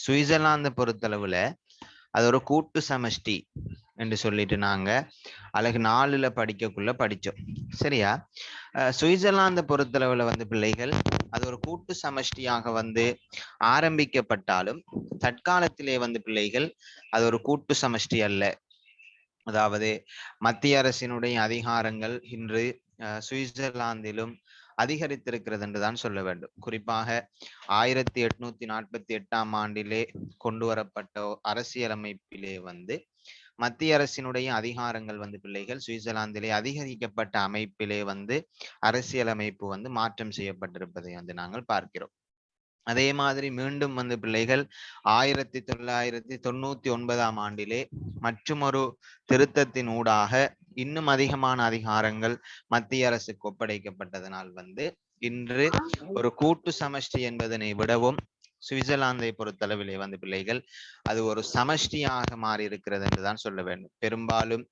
Switzerland பொறுத்தளவுல அது ஒரு கூட்டு சமஷ்டி என்று சொல்லிட்டு நாங்க அழகு 4ல படிக்கக்குள்ள படிச்சோம். சரியா? சுவிட்சர்லாந்து பொறுத்தளவுல வந்து பிள்ளைகள் அது ஒரு கூட்டு சமஷ்டியாக வந்து ஆரம்பிக்கப்பட்டாலும் தற்காலத்திலே வந்து பிள்ளைகள் அது ஒரு கூட்டு சமஷ்டி அல்ல. அதாவது மத்திய அரசினுடைய அதிகாரங்கள் இன்று சுவிட்சர்லாந்திலும் அதிகரித்திருக்கிறது என்றுதான் சொல்ல வேண்டும். குறிப்பாக 1848ஆம் ஆண்டிலே கொண்டு வரப்பட்ட அரசியலமைப்பிலே வந்து மத்திய அரசினுடைய அதிகாரங்கள் வந்து பிள்ளைகள் சுவிட்சர்லாந்திலே அதிகரிக்கப்பட்ட அமைப்பிலே வந்து அரசியலமைப்பு வந்து மாற்றம் செய்யப்பட்டிருப்பதை வந்து நாங்கள் பார்க்கிறோம். அதே மாதிரி மீண்டும் வந்து பிள்ளைகள் 1999ஆம் ஆண்டிலே மற்றுமொரு திருத்தத்தின் ஊடாக இன்னும் அதிகமான அதிகாரங்கள் மத்திய அரசுக்கு ஒப்படைக்கப்பட்டதனால் வந்து இன்று ஒரு கூட்டு சமஷ்டி என்பதனை விடவும் சுவிட்சர்லாந்தை பொறுத்தளவிலே வந்து பிள்ளைகள் அது ஒரு சமஷ்டியாக மாறி இருக்கிறது என்றுதான் சொல்ல வேண்டும். பெரும்பாலும்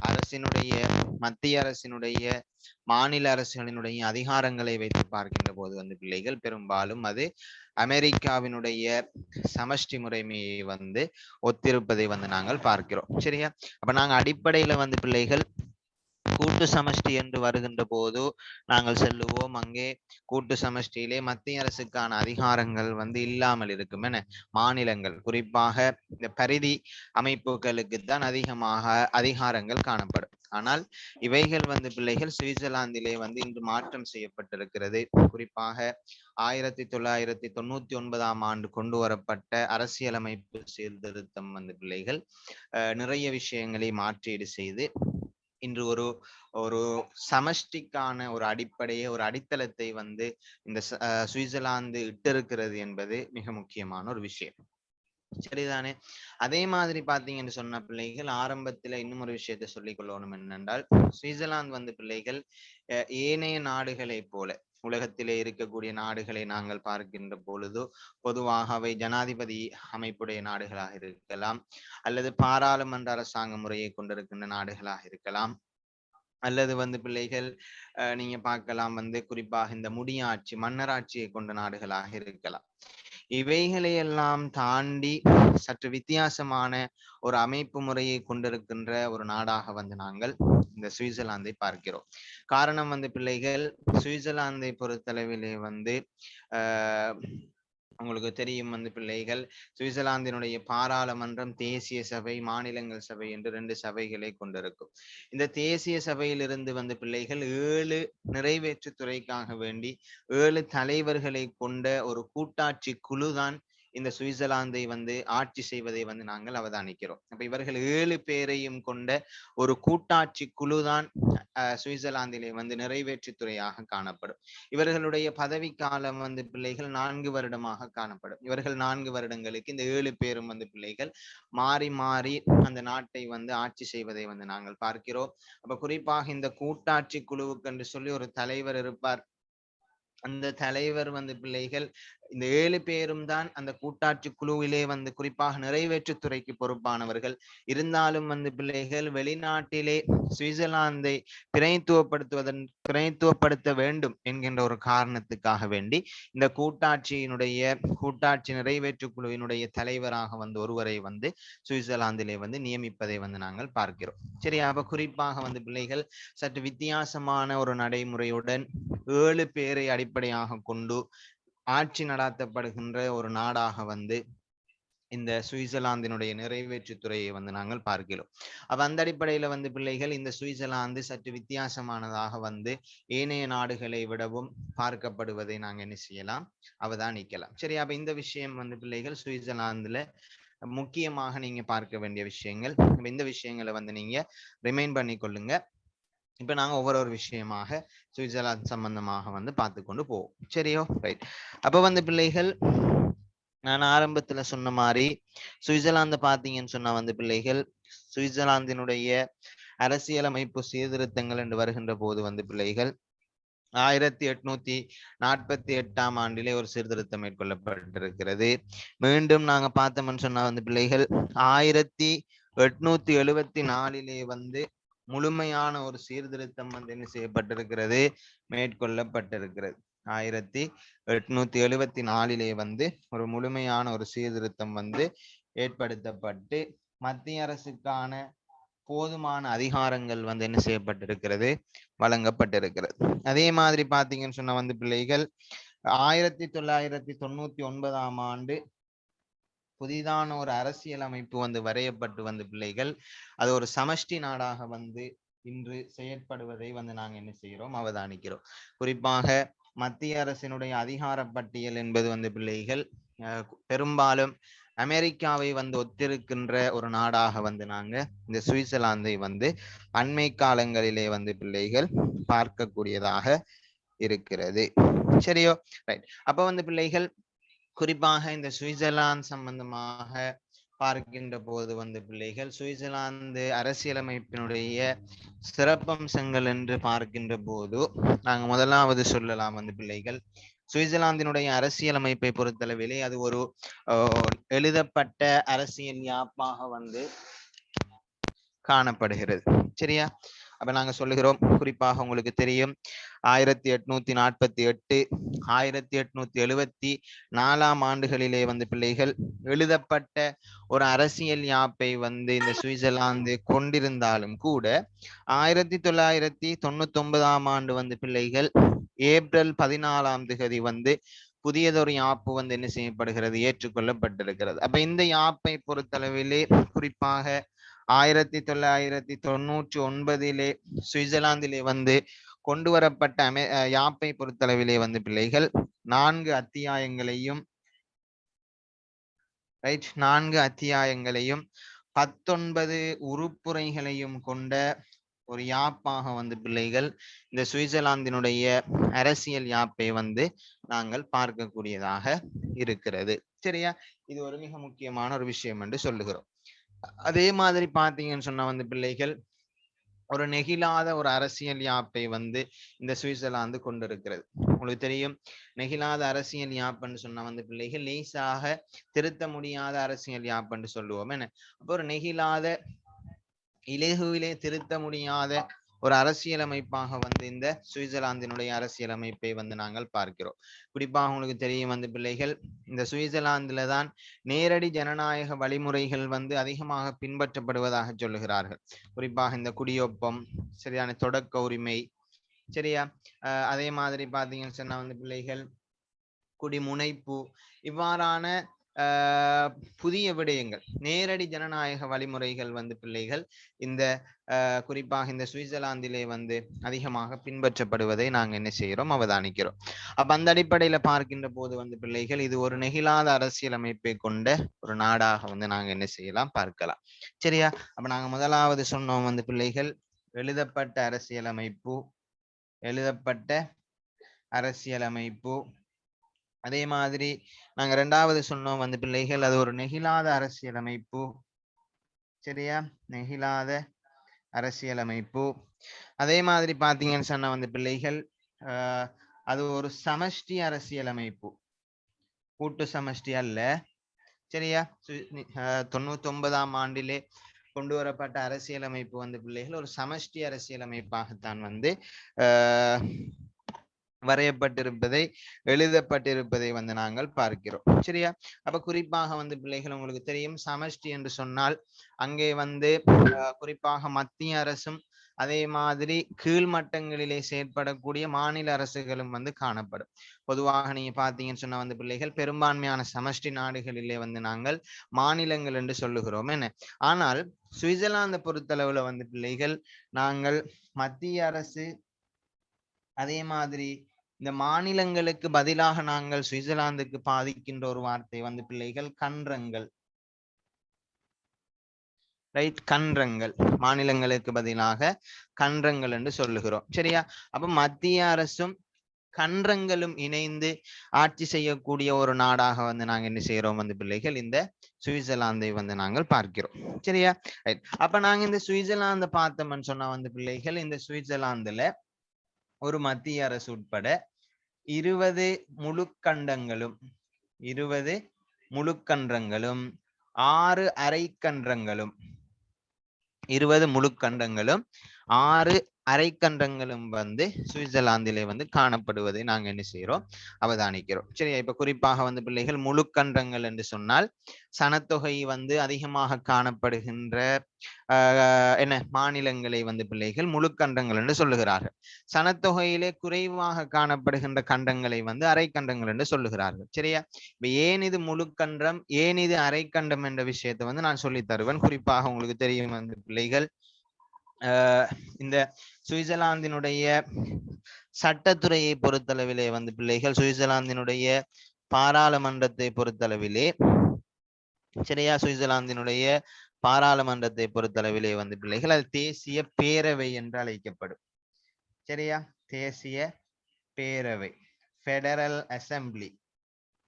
அரசினுடைய மத்திய அரசினுடைய மாநில அரசுகளினுடைய அதிகாரங்களை வைத்து பார்க்கின்ற போது வந்து பிள்ளைகள் பெரும்பாலும் அது அமெரிக்காவினுடைய சமஷ்டி முறைமையை வந்து ஒத்திருப்பதை வந்து நாங்கள் பார்க்கிறோம். சரியா? அப்ப நாங்க அடிப்படையில வந்து பிள்ளைகள் கூட்டு சமஷ்டி என்று வருகின்ற போது நாங்கள் செல்லுவோம். அங்கே கூட்டு சமஷ்டியிலே மத்திய அரசுக்கான அதிகாரங்கள் வந்து இல்லாமல் இருக்கும். என மாநிலங்கள் குறிப்பாக இந்த பரிதி அமைப்புகளுக்கு தான் அதிகமாக அதிகாரங்கள் காணப்படும். ஆனால் இவைகள் வந்து பிள்ளைகள் சுவிட்சர்லாந்திலே வந்து இன்று மாற்றம் செய்யப்பட்டிருக்கிறது. குறிப்பாக 1999ஆம் ஆண்டு கொண்டு வரப்பட்ட அரசியலமைப்பு சீர்திருத்தம் வந்து பிள்ளைகள் நிறைய விஷயங்களை மாற்றீடு செய்து இன்று ஒரு ஒரு சமஷ்டிக்கான ஒரு அடிப்படையை ஒரு அடித்தளத்தை வந்து இந்த சுவிட்சர்லாந்து இட்டிருக்கிறது என்பது மிக முக்கியமான ஒரு விஷயம். சரிதானே? அதே மாதிரி பாத்தீங்கன்னு சொன்ன பிள்ளைகள் ஆரம்பத்துல இன்னும் ஒரு விஷயத்த சொல்லிக் கொள்ளணும் என்னென்றால் சுவிட்சர்லாந்து வந்து பிள்ளைகள் ஏனைய நாடுகளை போல உலகத்திலே இருக்கக்கூடிய நாடுகளை நாங்கள் பார்க்கின்ற பொழுது பொதுவாக அவை ஜனாதிபதி அமைப்புடைய நாடுகளாக இருக்கலாம், அல்லது பாராளுமன்ற அரசாங்க முறையை கொண்டிருக்கின்ற நாடுகளாக இருக்கலாம், அல்லது வந்து பிள்ளைகள் நீங்க பார்க்கலாம் வந்து குறிப்பாக இந்த முடியாட்சி மன்னராட்சியை கொண்ட நாடுகளாக இருக்கலாம். இவைகளை எல்லாம் தாண்டி சற்று வித்தியாசமான ஒரு அமைப்பு முறையை கொண்டிருக்கின்ற ஒரு நாடாக வந்து நாங்கள் இந்த சுவிட்சர்லாந்தை பார்க்கிறோம். காரணம் வந்து பிள்ளைகள் சுவிட்சர்லாந்தை பொறுத்தளவிலே வந்து உங்களுக்கு தெரியும் வந்து பிள்ளைகள் சுவிட்சர்லாந்தினுடைய பாராளுமன்றம், தேசிய சபை, மாநிலங்கள் சபை என்று 2 சபைகளை கொண்டிருக்கும். இந்த தேசிய சபையிலிருந்து வந்து பிள்ளைகள் 7 நிறைவேற்றுத்துறைக்காக வேண்டி 7 தலைவர்களை கொண்ட ஒரு கூட்டாட்சி குழுதான் இந்த சுவிட்சர்லாந்தை வந்து ஆட்சி செய்வதை வந்து நாங்கள் அவதானிக்கிறோம். அப்ப இவர்கள் 7 பேரையும் கொண்ட ஒரு கூட்டாட்சி குழுதான் சுவிட்சர்லாந்திலே வந்து நிறைவேற்றுத்துறையாக காணப்படும். இவர்களுடைய பதவி காலம் வந்து பிள்ளைகள் 4 வருடமாக காணப்படும். இவர்கள் 4 வருடங்களுக்கு இந்த 7 பேரும் வந்து பிள்ளைகள் மாறி மாறி அந்த நாட்டை வந்து ஆட்சி செய்வதை வந்து நாங்கள் பார்க்கிறோம். அப்ப குறிப்பாக இந்த கூட்டாட்சி குழுவுக்கு என்று சொல்லி ஒரு தலைவர் இருப்பார். அந்த தலைவர் வந்து பிள்ளைகள் இந்த 7 பேரும் தான் அந்த கூட்டாட்சி குழுவிலே வந்து குறிப்பாக நிறைவேற்றுத்துறைக்கு பொறுப்பானவர்கள். இருந்தாலும் வந்து பிள்ளைகள் வெளிநாட்டிலே சுவிட்சர்லாந்தை பிரதித்துவப்படுத்த வேண்டும் என்கின்ற ஒரு காரணத்துக்காக வேண்டி இந்த கூட்டாட்சி நிறைவேற்று குழுவினுடைய தலைவராக வந்து ஒருவரை வந்து சுவிட்சர்லாந்திலே வந்து நியமிப்பதை வந்து நாங்கள் பார்க்கிறோம். சரி, அப்ப குறிப்பாக வந்து பிள்ளைகள் சற்று வித்தியாசமான ஒரு நடைமுறையுடன் 7 பேரை அடிப்படையாக கொண்டு ஆட்சி நடாத்தப்படுகின்ற ஒரு நாடாக வந்து இந்த சுவிட்சர்லாந்தினுடைய நிறைவேற்றுத்துறையை வந்து நாங்கள் பார்க்கிறோம். அப்ப அந்த அடிப்படையில வந்து பிள்ளைகள் இந்த சுவிட்சர்லாந்து சற்று வித்தியாசமானதாக வந்து ஏனைய நாடுகளை விடவும் பார்க்கப்படுவதை நாங்க என்ன செய்யலாம், அவதானிக்கலாம். சரி, அப்ப இந்த விஷயம் வந்து பிள்ளைகள் சுவிட்சர்லாந்துல முக்கியமாக நீங்க பார்க்க வேண்டிய விஷயங்கள். இந்த விஷயங்களை வந்து நீங்க ரிமைண்ட் பண்ணி கொள்ளுங்க. இப்ப நாங்க ஒவ்வொரு விஷயமாக சுவிட்சர்லாந்து சம்பந்தமாக வந்து பார்த்து கொண்டு போவோம். சரியோ? ரைட். அப்ப வந்து பிள்ளைகள் நான் ஆரம்பத்துல சொன்ன மாதிரி சுவிட்சர்லாந்து பாத்தீங்கன்னு சொன்னா வந்து பிள்ளைகள் சுவிட்சர்லாந்தினுடைய அரசியலமைப்பு சீர்திருத்தங்கள் என்று வருகின்ற போது வந்து பிள்ளைகள் 1848ஆம் ஆண்டிலே ஒரு சீர்திருத்தம் மேற்கொள்ளப்பட்டிருக்கிறது. மீண்டும் நாங்க பார்த்தோம்னு சொன்னா வந்து பிள்ளைகள் 1874 வந்து முழுமையான ஒரு சீர்திருத்தம் வந்து என்ன செய்யப்பட்டிருக்கிறது, மேற்கொள்ளப்பட்டிருக்கிறது. 1874 வந்து ஒரு முழுமையான ஒரு சீர்திருத்தம் வந்து ஏற்படுத்தப்பட்டு மத்திய அரசுக்கான போதுமான அதிகாரங்கள் வந்து என்ன செய்யப்பட்டிருக்கிறது, வழங்கப்பட்டிருக்கிறது. அதே மாதிரி பாத்தீங்கன்னு சொன்ன வந்து பிள்ளைகள் 1999 புதிதான ஒரு அரசியல் அமைப்பு வந்து வரையப்பட்டு வந்து பிள்ளைகள் அது ஒரு சமஷ்டி நாடாக வந்து இன்று செயற்படுவதை வந்து நாங்க என்ன செய்கிறோம், அவதானிக்கிறோம். குறிப்பாக மத்திய அரசினுடைய அதிகார பட்டியல் என்பது வந்து பிள்ளைகள் பெரும்பாலும் அமெரிக்காவை வந்து ஒத்திருக்கின்ற ஒரு நாடாக வந்து நாங்க இந்த சுவிட்சர்லாந்தை வந்து அண்மை காலங்களிலே வந்து பிள்ளைகள் பார்க்கக்கூடியதாக இருக்கிறது. சரியோ, ரைட். அப்ப வந்து பிள்ளைகள் குறிப்பாக இந்த சுவிட்சர்லாந்து சம்பந்தமாக பார்க்கின்ற போது வந்து பிள்ளைகள் சுவிட்சர்லாந்து அரசியலமைப்பினுடைய சிறப்பம்சங்கள் என்று பார்க்கின்ற போது நாங்க முதலாவது சொல்லலாம் வந்து பிள்ளைகள் சுவிட்சர்லாந்தினுடைய அரசியலமைப்பை பொறுத்தளவிலே அது ஒரு எழுதப்பட்ட அரசியல் யாப்பாக வந்து காணப்படுகிறது. சரியா? அப்ப நாங்க சொல்லுகிறோம், குறிப்பாக உங்களுக்கு தெரியும் 1848 1874 ஆண்டுகளிலே வந்து பிள்ளைகள் எழுதப்பட்ட ஒரு அரசியல் யாப்பை வந்து இந்த சுவிட்சர்லாந்து கொண்டிருந்தாலும் கூட 1999 ஆண்டு வந்து பிள்ளைகள் ஏப்ரல் 14 வந்து புதியதொரு யாப்பு வந்து என்ன செய்யப்படுகிறது, ஏற்றுக்கொள்ளப்பட்டிருக்கிறது. அப்ப இந்த யாப்பை பொறுத்தளவிலே குறிப்பாக 1999 சுவிட்சர்லாந்திலே வந்து கொண்டு வரப்பட்ட யாப்பை பொறுத்தளவிலே வந்து பிள்ளைகள் 4 அத்தியாயங்களையும் 19 உறுப்புரைகளையும் கொண்ட ஒரு யாப்பாக வந்து பிள்ளைகள் இந்த சுவிட்சர்லாந்தினுடைய அரசியல் யாப்பை வந்து நாங்கள் பார்க்கக்கூடியதாக இருக்கிறது. சரியா? இது ஒரு மிக முக்கியமான ஒரு விஷயம் என்று சொல்லுகிறோம். அதே மாதிரி பாத்தீங்கன்னு சொன்னா வந்து பிள்ளைகள் ஒரு நெகிழாத ஒரு அரசியல் யாப்பை வந்து இந்த சுவிட்சர்லாந்து கொண்டிருக்கிறது. உங்களுக்கு தெரியும், நெகிழாத அரசியல் யாப்புன்னு சொன்னா வந்து பிள்ளைகள் லேசாக திருத்த முடியாத அரசியல் யாப்புன்னு சொல்லுவோம். என்ன, அப்போ ஒரு நெகிழாத இலகுவிலே திருத்த முடியாத ஒரு அரசியலமைப்பாக வந்து இந்த சுவிட்சர்லாந்தினுடைய அரசியலமைப்பை வந்து நாங்கள் பார்க்கிறோம். குறிப்பாக உங்களுக்கு தெரியும் வந்து பிள்ளைகள் இந்த சுவிட்சர்லாந்துல தான் நேரடி ஜனநாயக வழிமுறைகள் வந்து அதிகமாக பின்பற்றப்படுவதாக சொல்லுகிறார்கள். குறிப்பாக இந்த குடியொப்பம், சரியான தொடக்க உரிமை, சரியா? அதே மாதிரி பாத்தீங்கன்னு சொன்னா வந்து பிள்ளைகள் குடிமுனைப்பு, இவ்வாறான புதிய விடயங்கள், நேரடி ஜனநாயக வழிமுறைகள் வந்து பிள்ளைகள் இந்த குறிப்பாக இந்த சுவிட்சர்லாந்திலே வந்து அதிகமாக பின்பற்றப்படுவதை நாங்க என்ன செய்கிறோம், அவதானிக்கிறோம். அப்ப அந்த அடிப்படையில பார்க்கின்ற போது வந்து பிள்ளைகள் இது ஒரு நெகிழாத அரசியலமைப்பை கொண்ட ஒரு நாடாக வந்து நாங்க என்ன செய்யலாம், பார்க்கலாம். சரியா? அப்ப நாங்க முதலாவது சொன்னோம் வந்து பிள்ளைகள் எழுதப்பட்ட அரசியலமைப்பு. அதே மாதிரி நாங்க ரெண்டாவது சொன்னோம் வந்து பிள்ளைகள் அது ஒரு நெகிழாத அரசியலமைப்பு. சரியா? நெகிழாத அரசியலமைப்பு. அதே மாதிரி பாத்தீங்கன்னு சொன்னா வந்து பிள்ளைகள் அது ஒரு சமஷ்டி அரசியலமைப்பு, கூட்டு சமஷ்டி அல்ல. சரியா? 99 ஆண்டிலே கொண்டு வரப்பட்ட அரசியலமைப்பு வந்து பிள்ளைகள் ஒரு சமஷ்டி அரசியலமைப்பாகத்தான் வந்து வரையப்பட்டிருப்பதை, எழுதப்பட்டிருப்பதை வந்து நாங்கள் பார்க்கிறோம். சரியா? அப்ப குறிப்பாக வந்து பிள்ளைகள் உங்களுக்கு தெரியும், சமஷ்டி என்று சொன்னால் அங்கே வந்து குறிப்பாக மத்திய அரசும் அதே மாதிரி கீழ்மட்டங்களிலே செயற்படக்கூடிய மாநில அரசுகளும் வந்து காணப்படும். பொதுவாக நீங்க பாத்தீங்கன்னு சொன்னா வந்து பிள்ளைகள் பெரும்பான்மையான சமஷ்டி நாடுகளிலே வந்து நாங்கள் மாநிலங்கள் என்று சொல்லுகிறோம். என்ன, ஆனால் சுவிட்சர்லாந்து பொறுத்தளவுல வந்து பிள்ளைகள் நாங்கள் மத்திய அரசு, அதே மாதிரி இந்த மாநிலங்களுக்கு பதிலாக நாங்கள் சுவிட்சர்லாந்துக்கு பாதிக்கின்ற ஒரு வார்த்தை வந்து பிள்ளைகள் கன்றங்கள். ரைட், கன்றங்கள். மாநிலங்களுக்கு பதிலாக கன்றங்கள் என்று சொல்லுகிறோம். சரியா? அப்ப மத்திய அரசும் கன்றங்களும் இணைந்து ஆட்சி செய்யக்கூடிய ஒரு நாடாக வந்து நாங்க என்ன செய்யறோம் வந்து பிள்ளைகள் இந்த சுவிட்சர்லாந்தை வந்து நாங்கள் பார்க்கிறோம். சரியா? ரைட். அப்ப நாங்க இந்த சுவிட்சர்லாந்து பார்த்தோம்னு சொன்னா வந்து பிள்ளைகள் இந்த சுவிட்சர்லாந்துல ஒரு மத்திய அரசு உட்பட 20 முழுக்கண்டங்களும் 6 அரைக்கன்றங்களும் 20 முழுக்கண்டங்களும் 6 அரைக்கண்டங்களும் வந்து சுவிட்சர்லாந்திலே வந்து காணப்படுவதை நாங்க என்ன செய்யறோம், அவதானிக்கிறோம். சரியா? இப்ப குறிப்பாக வந்து பிள்ளைகள் முழுக்கண்டங்கள் என்று சொன்னால் சனத்தொகை வந்து அதிகமாக காணப்படுகின்ற என்ன மாநிலங்களை வந்து பிள்ளைகள் முழுக்கண்டங்கள் என்று சொல்லுகிறார்கள். சனத்தொகையிலே குறைவாக காணப்படுகின்ற கண்டங்களை வந்து அரைக்கண்டங்கள் என்று சொல்லுகிறார்கள். சரியா? இப்ப ஏன் இது முழுக்கண்டம், ஏன் இது அரைக்கண்டம் என்ற விஷயத்தை வந்து நான் சொல்லி தருவேன். குறிப்பாக உங்களுக்கு தெரியும் வந்து பிள்ளைகள், இந்த சுவிட்சர்லாந்தினுடைய சட்டத்துறையை பொறுத்தளவிலே வந்து பிள்ளைகள், சுவிட்சர்லாந்தினுடைய பாராளுமன்றத்தை பொறுத்தளவிலே, சரியா, சுவிட்சர்லாந்தினுடைய பாராளுமன்றத்தை பொறுத்தளவிலே வந்து பிள்ளைகள் அது தேசிய பேரவை என்று அழைக்கப்படும். சரியா? தேசிய பேரவை, ஃபெடரல் அசம்பிளி.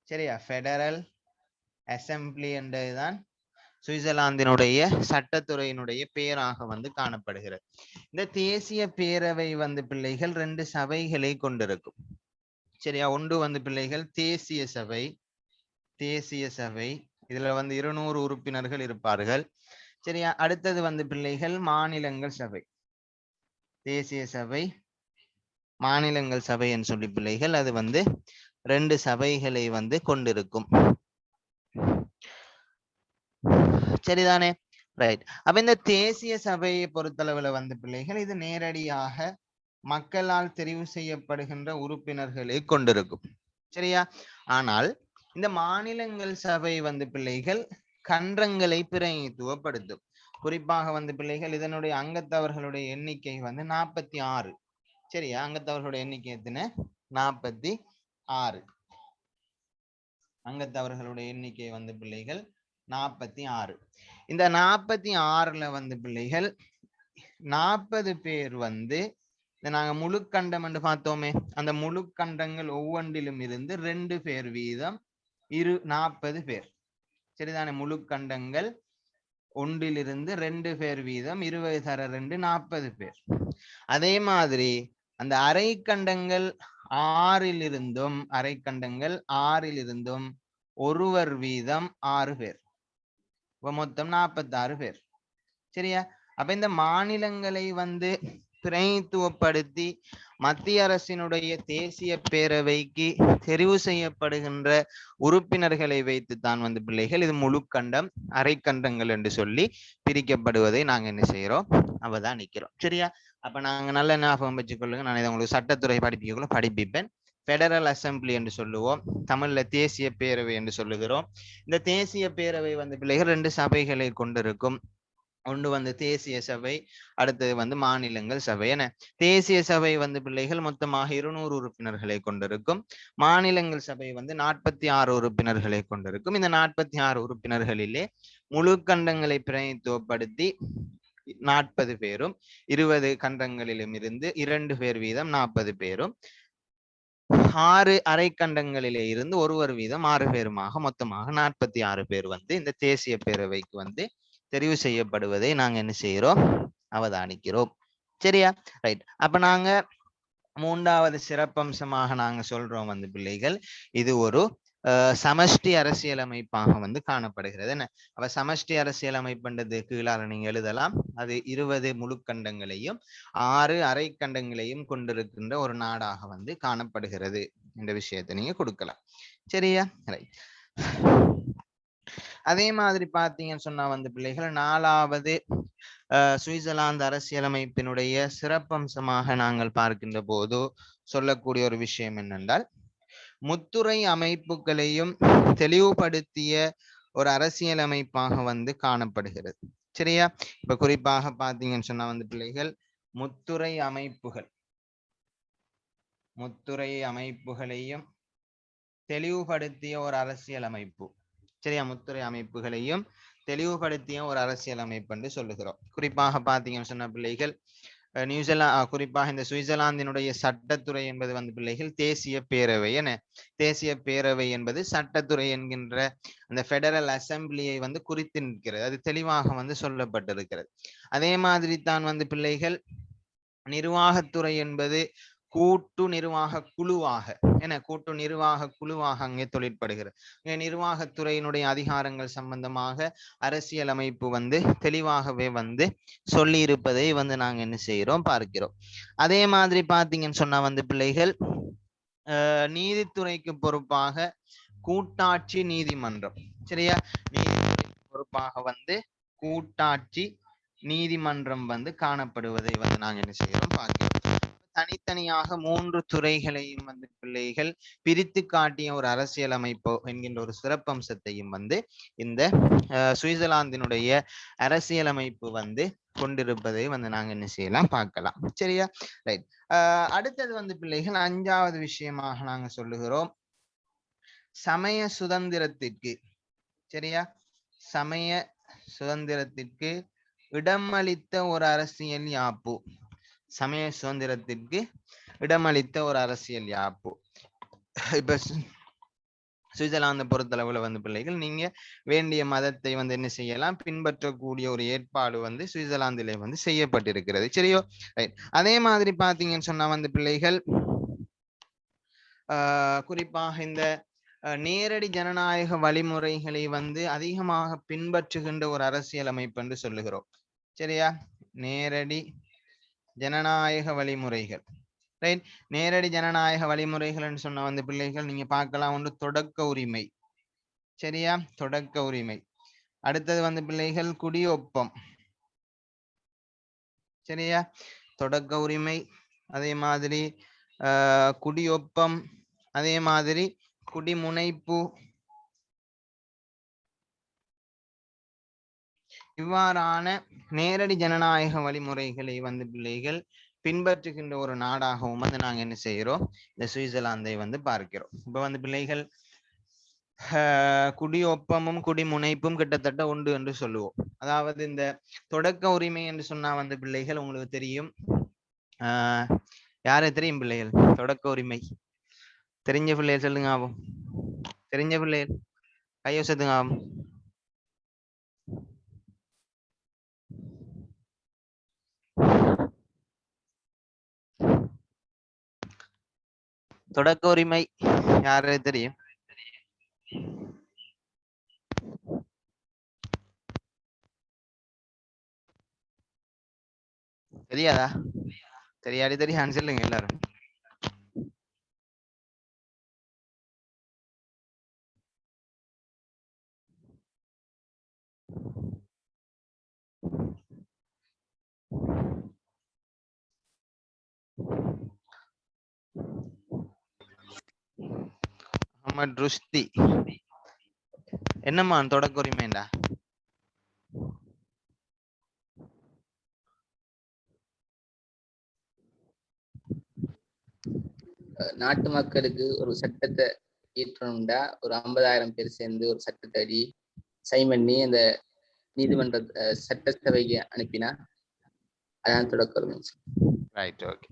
சரியா? ஃபெடரல் அசம்பிளி என்றதுதான் சுவிட்சர்லாந்தினுடைய சட்டத்துறையினுடைய பெயராக வந்து காணப்படுகிறது. இந்த தேசிய பேரவை வந்து பிள்ளைகள் 2 சபைகளை கொண்டிருக்கும். சரியா? ஒன்று வந்து பிள்ளைகள் தேசிய சபை, தேசிய சபை, இதுல வந்து 200 உறுப்பினர்கள் இருப்பார்கள். சரியா? அடுத்தது வந்து பிள்ளைகள் மாநிலங்கள் சபை, தேசிய சபை, மாநிலங்கள் சபை என்று சொல்லி பிள்ளைகள் அது வந்து 2 சபைகளை வந்து கொண்டிருக்கும். சரிதானே? ரைட். அப்ப இந்த தேசிய சபையை பொறுத்தளவுல வந்து பிள்ளைகள் இது நேரடியாக மக்களால் தெரிவு செய்யப்படுகின்ற உறுப்பினர்களை கொண்டிருக்கும். சரியா? ஆனால் இந்த மாநிலங்கள் சபை வந்து பிள்ளைகள் கன்றங்களை பிரதிநிதித்துவப்படுத்தும். குறிப்பாக வந்து பிள்ளைகள் இதனுடைய அங்கத்தவர்களுடைய எண்ணிக்கை வந்து 46. சரியா? அங்கத்தவர்களுடைய எண்ணிக்கை எத்தனை? 46. அங்கத்தவர்களுடைய எண்ணிக்கை வந்து பிள்ளைகள் 46. இந்த 46ல வந்து பிள்ளைகள் 40 பேர் வந்து நாங்க முழுக்கண்டம் என்று பார்த்தோமே, அந்த முழுக்கண்டங்கள் ஒவ்வொன்றிலும் இருந்து 2 பேர் வீதம் 40 பேர். சரிதானே? முழுக்கண்டங்கள் ஒன்றிலிருந்து 2 பேர் வீதம் 20 தர 2 40 பேர். அதே மாதிரி அந்த அரைக்கண்டங்கள் 6லிருந்தும் அரைக்கண்டங்கள் 6லிருந்தும் ஒருவர் வீதம் 6 பேர், மொத்தம் 46 பேர். சரியா? அப்ப இந்த மாநிலங்களை வந்து பிரதிநிதித்துவப்படுத்தி மத்திய அரசினுடைய தேசிய பேரவைக்கு தெரிவு செய்யப்படுகின்ற உறுப்பினர்களை வைத்து தான் வந்து பிள்ளைகள் இது முழுக்கண்டம் அரைக்கண்டங்கள் என்று சொல்லி பிரிக்கப்படுவதை நாங்க என்ன செய்யறோம், அவதானிக்கிறோம். சரியா? அப்ப நாங்க நல்ல ஞாபகம் வச்சுக்கொள்ளுங்க. நான் இதை உங்களுக்கு சட்டத்துறை படிப்பிக்கக்குள்ள படிப்பிப்பேன். ஃபெடரல் அசம்பிளி என்று சொல்லுவோம், தமிழ்ல தேசிய பேரவை என்று சொல்லுகிறோம். இந்த தேசிய பேரவை வந்து பிள்ளைகள் 2 சபைகளை கொண்டிருக்கும். ஒன்று வந்து தேசிய சபை, அடுத்தது வந்து மாநிலங்கள் சபை. என தேசிய சபை வந்து பிள்ளைகள் மொத்தமாக 200 உறுப்பினர்களை கொண்டிருக்கும். மாநிலங்கள் சபை வந்து 46 உறுப்பினர்களை கொண்டிருக்கும். இந்த 46 உறுப்பினர்களிலே முழு கண்டங்களை பிரதிநிதித்துவப்படுத்தி 40 பேரும், 20 கண்டங்களிலும் இருந்து 2 பேர் வீதம் 40 பேரும், 6 அரைக்கண்டங்களிலே இருந்து ஒருவர் வீதம் 6 பேருமாக மொத்தமாக 46 பேர் வந்து இந்த தேசிய பேரவைக்கு வந்து தெரிவு செய்யப்படுவதை நாங்க என்ன செய்யறோம், அவதானிக்கிறோம். சரியா? ரைட். அப்ப நாங்க 3வது சிறப்பம்சமாக நாங்க சொல்றோம் வந்து பிள்ளைகள், இது ஒரு சமஷ்டி அரசியலமைப்பாக வந்து காணப்படுகிறது. என்ன அப்ப சமஷ்டி அரசியலமைப்புன்றது கீழால நீங்க எழுதலாம், அது 20 முழுக்கண்டங்களையும் 6 அரைக்கண்டங்களையும் கொண்டிருக்கின்ற ஒரு நாடாக வந்து காணப்படுகிறது. இந்த விஷயத்தை நீங்க கொடுக்கலாம். சரியா? ரைட். அதே மாதிரி பாத்தீங்கன்னு சொன்னா வந்து பிள்ளைகள் 4வது சுவிட்சர்லாந்து அரசியலமைப்பினுடைய சிறப்பம்சமாக நாங்கள் பார்க்கின்ற போது சொல்லக்கூடிய ஒரு விஷயம் என்னென்றால், முத்துரை அமைப்புகளையும் தெளிவுபடுத்திய ஒரு அரசியலமைப்பாக வந்து காணப்படுகிறது. சரியா? இப்ப குறிப்பாக பாத்தீங்கன்னு சொன்னா வந்து பிள்ளைகள் முத்துரை அமைப்புகளையும் தெளிவுபடுத்திய ஒரு அரசியலமைப்பு. சரியா? முத்துரை அமைப்புகளையும் தெளிவுபடுத்திய ஒரு அரசியலமைப்பு என்று சொல்லுகிறோம். குறிப்பாக பாத்தீங்கன்னு சொன்ன பிள்ளைகள் நியூசிலாந்து, குறிப்பாக இந்த சுவிட்சர்லாந்தினுடைய சட்டத்துறை என்பது வந்து பிள்ளைகள் தேசிய பேரவை. என தேசிய பேரவை என்பது சட்டத்துறை என்கின்ற அந்த ஃபெடரல் அசம்பிளியை வந்து குறித்து நிற்கிறது. அது தெளிவாக வந்து சொல்லப்பட்டிருக்கிறது. அதே மாதிரி தான் வந்து பிள்ளைகள் நிர்வாகத்துறை என்பது கூட்டு நிர்வாக குழுவாக கூட்டு நிர்வாக குழுவாக அங்கே தொழிற்படுகிறது. நிர்வாகத்துறையினுடைய அதிகாரங்கள் சம்பந்தமாக அரசியலமைப்பு தெளிவாகவே சொல்லி இருப்பதை நாங்க என்ன செய்யறோம் பார்க்கிறோம். அதே மாதிரி பாத்தீங்கன்னு சொன்னா பிள்ளைகள் நீதித்துறைக்கு பொறுப்பாக கூட்டாட்சி நீதிமன்றம். சரியா? நீதித்துறைக்கு பொறுப்பாக கூட்டாட்சி நீதிமன்றம் காணப்படுவதை நாங்க என்ன செய்யறோம் பார்க்கிறோம். தனித்தனியாக 3 துறைகளையும் பிள்ளைகள் பிரித்து காட்டிய ஒரு அரசியலமைப்பு என்கின்ற ஒரு சிறப்பம்சத்தையும் இந்த சுவிட்சர்லாந்தினுடைய அரசியலமைப்பு கொண்டிருப்பதை நாங்க என்ன செய்யலாம் பார்க்கலாம். சரியா? ரைட். அடுத்தது பிள்ளைகள் 5வது விஷயமாக நாங்க சொல்லுகிறோம் சமய சுதந்திரத்திற்கு. சரியா? சமய சுதந்திரத்திற்கு இடமளித்த ஒரு அரசியல் யாப்பு. சமய சுதந்திரத்திற்கு இடமளித்த ஒரு அரசியல் யாப்பு. இப்ப சுவிட்சர்லாந்தை பொறுத்தளவுல பிள்ளைகள் நீங்க வேண்டிய மதத்தை என்ன செய்யலாம், பின்பற்றக்கூடிய ஒரு ஏற்பாடு சுவிட்சர்லாந்திலே செய்யப்பட்டிருக்கிறது. சரியோ? ரைட். அதே மாதிரி பாத்தீங்கன்னு சொன்னா பிள்ளைகள் குறிப்பாக இந்த நேரடி ஜனநாயக வழிமுறைகளை அதிகமாக பின்பற்றுகின்ற ஒரு அரசியல் அமைப்பு என்று சொல்லுகிறோம். சரியா? நேரடி ஜனநாயக வழிமுறைகள். ரைட். நேரடி ஜனநாயக வழிமுறைகள் சொன்ன பிள்ளைகள் நீங்க பார்க்கலாம். ஒன்று தொடக்க உரிமை. சரியா? தொடக்க உரிமை. அடுத்தது பிள்ளைகள் குடியொப்பம். சரியா? தொடக்க உரிமை, அதே மாதிரி குடியொப்பம், அதே மாதிரி குடிமுனைப்பு. இவ்வாறான நேரடி ஜனநாயக வழிமுறைகளை பிள்ளைகள் பின்பற்றுகின்ற ஒரு நாடாகவும் நாங்க என்ன செய்யறோம், இந்த சுவிட்சர்லாந்தை பார்க்கிறோம். இப்ப பிள்ளைகள் குடியொப்பமும் குடிமுனைப்பும் கிட்டத்தட்ட உண்டு என்று சொல்லுவோம். அதாவது இந்த தொடக்க உரிமை என்று சொன்னா பிள்ளைகள் உங்களுக்கு தெரியும். யாரு தெரியும் பிள்ளைகள்? தொடக்க உரிமை தெரிஞ்ச பிள்ளைகள் சொல்லுங்க ஆகும். தெரிஞ்ச பிள்ளைகள் கையோசத்துங்க ஆகும். தொடக்க உரிமை யாரு தெரியும்? தெரியாதா? தெரியாது. தெரியாது சொல்லுங்க எல்லாரும். முகமது ருஷ்தி. என்னம்மா தொடக்க உரிமைண்டா? நாட்டு மக்களுக்கு ஒரு சட்டத்தை ஏற்றணும்டா ஒரு 50,000 பேர் சேர்ந்து ஒரு சட்டத்தை சைன் பண்ணி அந்த நீதிமன்ற சட்டசபைக்கு அனுப்பினா அதான் தொடக்க உரிமை. ரைட். ஓகே.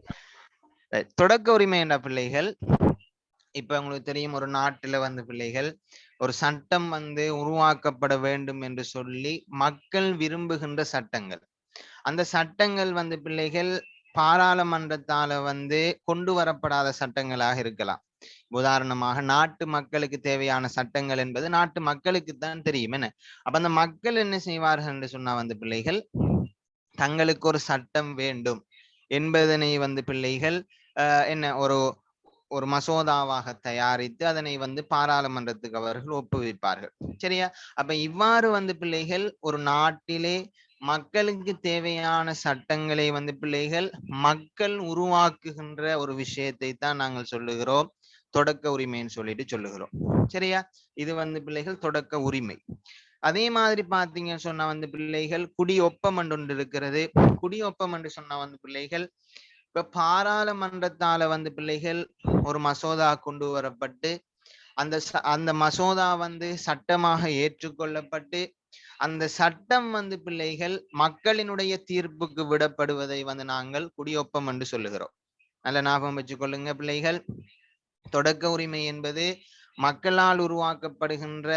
தொடக்க உரிமை என்ற பிள்ளைகள் இப்ப உங்களுக்கு தெரியும், ஒரு நாட்டுல பிள்ளைகள் ஒரு சட்டம் உருவாக்கப்பட வேண்டும் என்று சொல்லி மக்கள் விரும்புகின்ற சட்டங்கள், அந்த சட்டங்கள் பிள்ளைகள் பாராளுமன்றத்தால கொண்டு வரப்படாத சட்டங்களாக இருக்கலாம். உதாரணமாக நாட்டு மக்களுக்கு தேவையான சட்டங்கள் என்பது நாட்டு மக்களுக்கு தான் தெரியும். என்ன அப்ப அந்த மக்கள் என்ன செய்வார்கள் என்று சொன்னா பிள்ளைகள் தங்களுக்கு ஒரு சட்டம் வேண்டும் என்பதனை பிள்ளைகள் என்ன ஒரு மசோதாவாக தயாரித்து அதனை பாராளுமன்றத்துக்கு அவர்கள் ஒப்புவிப்பார்கள். சரியா? அப்ப இவ்வாறு பிள்ளைகள் ஒரு நாட்டிலே மக்களுக்கு தேவையான சட்டங்களை பிள்ளைகள் மக்கள் உருவாக்குகின்ற ஒரு விஷயத்தை தான் நாங்கள் சொல்லுகிறோம் தொடக்க உரிமைன்னு சொல்லிட்டு சொல்லுகிறோம். சரியா? இது பிள்ளைகள் தொடக்க உரிமை. அதே மாதிரி பாத்தீங்கன்னு சொன்னா பிள்ளைகள் குடியொப்பம் என்று ஒன்று இருக்கிறது. குடியொப்பம் என்று சொன்னா பிள்ளைகள் இப்ப பாராளுமன்றத்தால பிள்ளைகள் ஒரு மசோதா கொண்டு வரப்பட்டு அந்த மசோதா சட்டமாக ஏற்றுக்கொள்ளப்பட்டு அந்த சட்டம் பிள்ளைகள் மக்களினுடைய தீர்ப்புக்கு விடப்படுவதை நாங்கள் குடியொப்பம் என்று சொல்லுகிறோம். நல்ல ஞாபகம் வச்சுக்கொள்ளுங்க பிள்ளைகள். தொடக்க உரிமை என்பது மக்களால் உருவாக்கப்படுகின்ற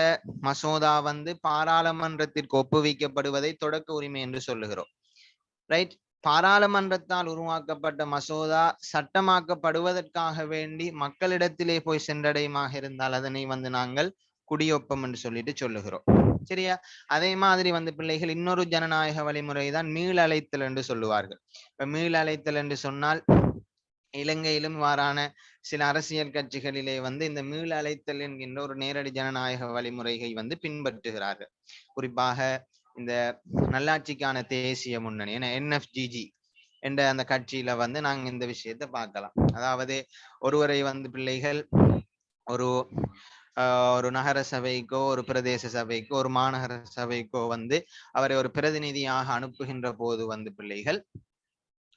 மசோதா பாராளுமன்றத்திற்கு ஒப்புவிக்கப்படுவதை தொடக்க உரிமை என்று சொல்லுகிறோம். ரைட். பாராளுமன்றத்தால் உருவாக்கப்பட்ட மசோதா சட்டமாக்கப்படுவதற்காக வேண்டி மக்களிடத்திலே போய் சென்றடையுமாக இருந்தால் அதனை வந்து நாங்கள் குடியொப்பம் என்று சொல்லிட்டு சொல்லுகிறோம். சரியா? அதே மாதிரி வந்து பிள்ளைகள் இன்னொரு ஜனநாயக வழிமுறை தான் மீள் அழைத்தல் என்று சொல்லுவார்கள். இப்ப மீள் அழைத்தல் என்று சொன்னால் இலங்கையிலும் வாரான சில அரசியல் கட்சிகளிலே வந்து இந்த மீள் அழைத்தல் என்கின்ற ஒரு நேரடி ஜனநாயக வழிமுறையை வந்து பின்பற்றுகிறார்கள். குறிப்பாக இந்த நல்லாட்சிக்கான தேசிய முன்னணி NFGG என்ற அந்த கட்சியில வந்து நாங்க இந்த விஷயத்தை பார்க்கலாம். அதாவது ஒருவரை வந்து பிள்ளைகள் ஒரு நகர சபைக்கோ ஒரு பிரதேச சபைக்கோ ஒரு மாநகர சபைக்கோ வந்து அவரை ஒரு பிரதிநிதியாக அனுப்புகின்ற போது வந்து பிள்ளைகள்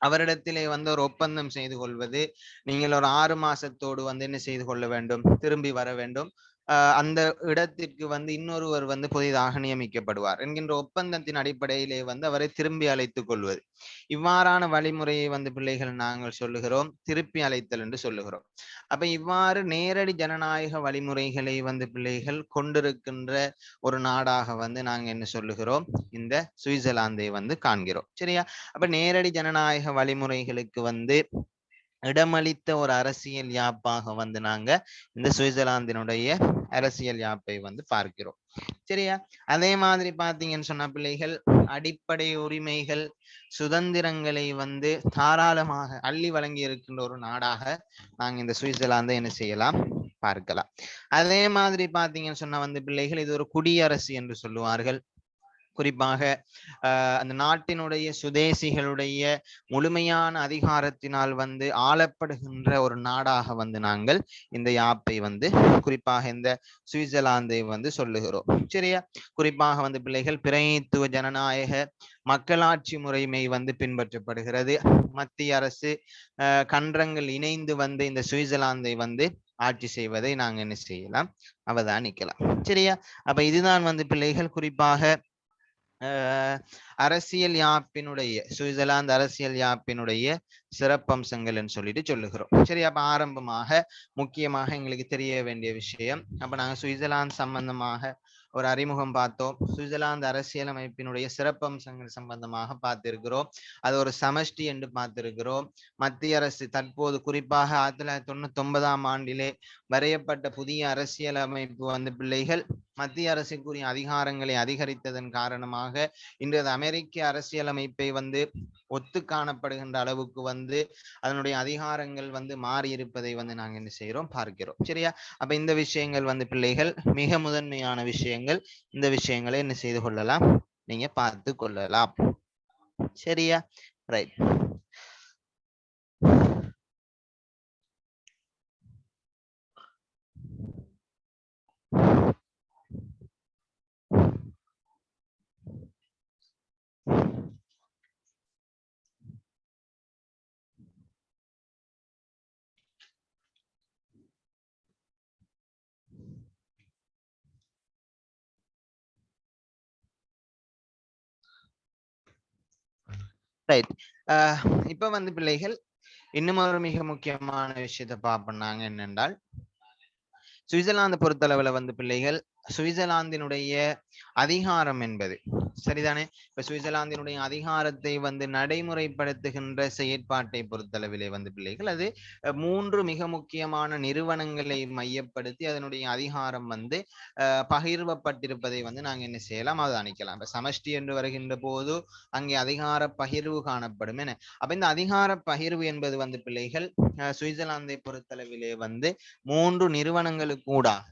அவரிடத்திலே வந்து ஒரு ஒப்பந்தம் செய்து கொள்வது, நீங்கள் ஒரு 6 மாசத்தோடு வந்து என்ன செய்து கொள்ள வேண்டும், திரும்பி வர வேண்டும், அந்த இடத்திற்கு வந்து இன்னொருவர் வந்து புதிதாக நியமிக்கப்படுவார் என்கின்ற ஒப்பந்தத்தின் அடிப்படையிலே வந்து அவரை திரும்பி அழைத்துக் கொள்வது. இவ்வாறான வழிமுறையை வந்து பிள்ளைகள் நாங்கள் சொல்லுகிறோம் திருப்பி அழைத்தல் என்று சொல்லுகிறோம். அப்ப இவ்வாறு நேரடி ஜனநாயக வழிமுறைகளை வந்து பிள்ளைகள் கொண்டிருக்கின்ற ஒரு நாடாக வந்து நாங்க என்ன சொல்லுகிறோம், இந்த சுவிட்சர்லாந்தை வந்து காண்கிறோம். சரியா? அப்ப நேரடி ஜனநாயக வழிமுறைகளுக்கு வந்து இடமளித்த ஒரு அரசியல் யாப்பாக வந்து நாங்க இந்த சுவிட்சர்லாந்தினுடைய அரசியல் யாப்பை வந்து பார்க்கிறோம். சரியா? அதே மாதிரி பாத்தீங்கன்னு சொன்ன பிள்ளைகள் அடிப்படை உரிமைகள் சுதந்திரங்களை வந்து தாராளமாக அள்ளி வழங்கி இருக்கின்ற ஒரு நாடாக நாங்க இந்த சுவிட்சர்லாந்தை என்ன செய்யலாம், பார்க்கலாம். அதே மாதிரி பாத்தீங்கன்னு சொன்னா வந்து பிள்ளைகள் இது ஒரு குடியரசு என்று சொல்லுவார்கள். குறிப்பாக அந்த நாட்டினுடைய சுதேசிகளுடைய முழுமையான அதிகாரத்தினால் வந்து ஆளப்படுகின்ற ஒரு நாடாக வந்து நாங்கள் இந்த யாப்பை வந்து குறிப்பாக இந்த சுவிட்சர்லாந்தை வந்து சொல்லுகிறோம். சரியா? குறிப்பாக வந்து பிள்ளைகள் பிரதிநிதித்துவ ஜனநாயக மக்களாட்சி முறைமை வந்து பின்பற்றப்படுகிறது. மத்திய அரசு கன்றங்கள் இணைந்து வந்து இந்த சுவிட்சர்லாந்தை வந்து ஆட்சி செய்வதை நாங்க என்ன செய்யலாம், அவதானிக்கலாம். சரியா? அப்ப இதுதான் வந்து பிள்ளைகள் குறிப்பாக அரசியல் யாப்பினுடைய சுவிட்சர்லாந்து அரசியல் யாப்பினுடைய சிறப்பம்சங்கள் என்று சொல்லிட்டு சொல்லுகிறோம். சரி, அப்ப ஆரம்பமாக முக்கியமாக எங்களுக்கு தெரிய வேண்டிய விஷயம், அப்ப நாங்க சுவிட்சர்லாந்து சம்பந்தமாக ஒரு அறிமுகம் பார்த்தோம். சுவிட்சர்லாந்து அரசியலமைப்பினுடைய சிறப்பம்சங்கள் சம்பந்தமாக பார்த்திருக்கிறோம். அது ஒரு சமஷ்டி என்று பார்த்திருக்கிறோம். மத்திய அரசு தற்போது குறிப்பாக 1999 ஆண்டிலே வரையப்பட்ட புதிய அரசியலமைப்பு வந்து பிள்ளைகள் மத்திய அரசுக்குரிய அதிகாரங்களை அதிகரித்ததன் காரணமாக இன்று அமெரிக்க அரசியலமைப்பை வந்து ஒத்து காணப்படுகின்ற அளவுக்கு வந்து அதனுடைய அதிகாரங்கள் வந்து மாறி இருப்பதை வந்து நாங்க என்ன செய்யறோம், பார்க்கிறோம். சரியா? அப்ப இந்த விஷயங்கள் வந்து பிள்ளைகள் மிக முதன்மையான விஷயங்கள். இந்த விஷயங்களை என்ன செய்து கொள்ளலாம், நீங்க பார்த்து கொள்ளலாம். சரியா? ரைட். ரைட். இப்ப வந்து பிள்ளைகள் இன்னும் ஒரு மிக முக்கியமான விஷயத்தை பார்ப்போம்னாங்க. என்னென்றால் சுவிட்சர்லாந்து பொறுத்தளவுல வந்து பிள்ளைகள் சுவிட்சர்லாந்தினுடைய அதிகாரம் என்பது சரிதானே. இப்ப சுவிட்சர்லாந்தினுடைய அதிகாரத்தை வந்து நடைமுறைப்படுத்துகின்ற செயற்பாட்டை பொறுத்தளவிலே வந்து பிள்ளைகள் அது 3 மிக முக்கியமான நிறுவனங்களை மையப்படுத்தி அதனுடைய அதிகாரம் வந்து பகிர்வப்பட்டிருப்பதை வந்து நாங்க என்ன செய்யலாம், அவதானிக்கலாம். இப்ப சமஷ்டி என்று வருகின்ற போது அங்கே அதிகார பகிர்வு காணப்படும். என அப்ப இந்த அதிகார பகிர்வு என்பது வந்து பிள்ளைகள் சுவிட்சர்லாந்தை பொறுத்தளவிலே வந்து 3 நிறுவனங்களுக்கூடாக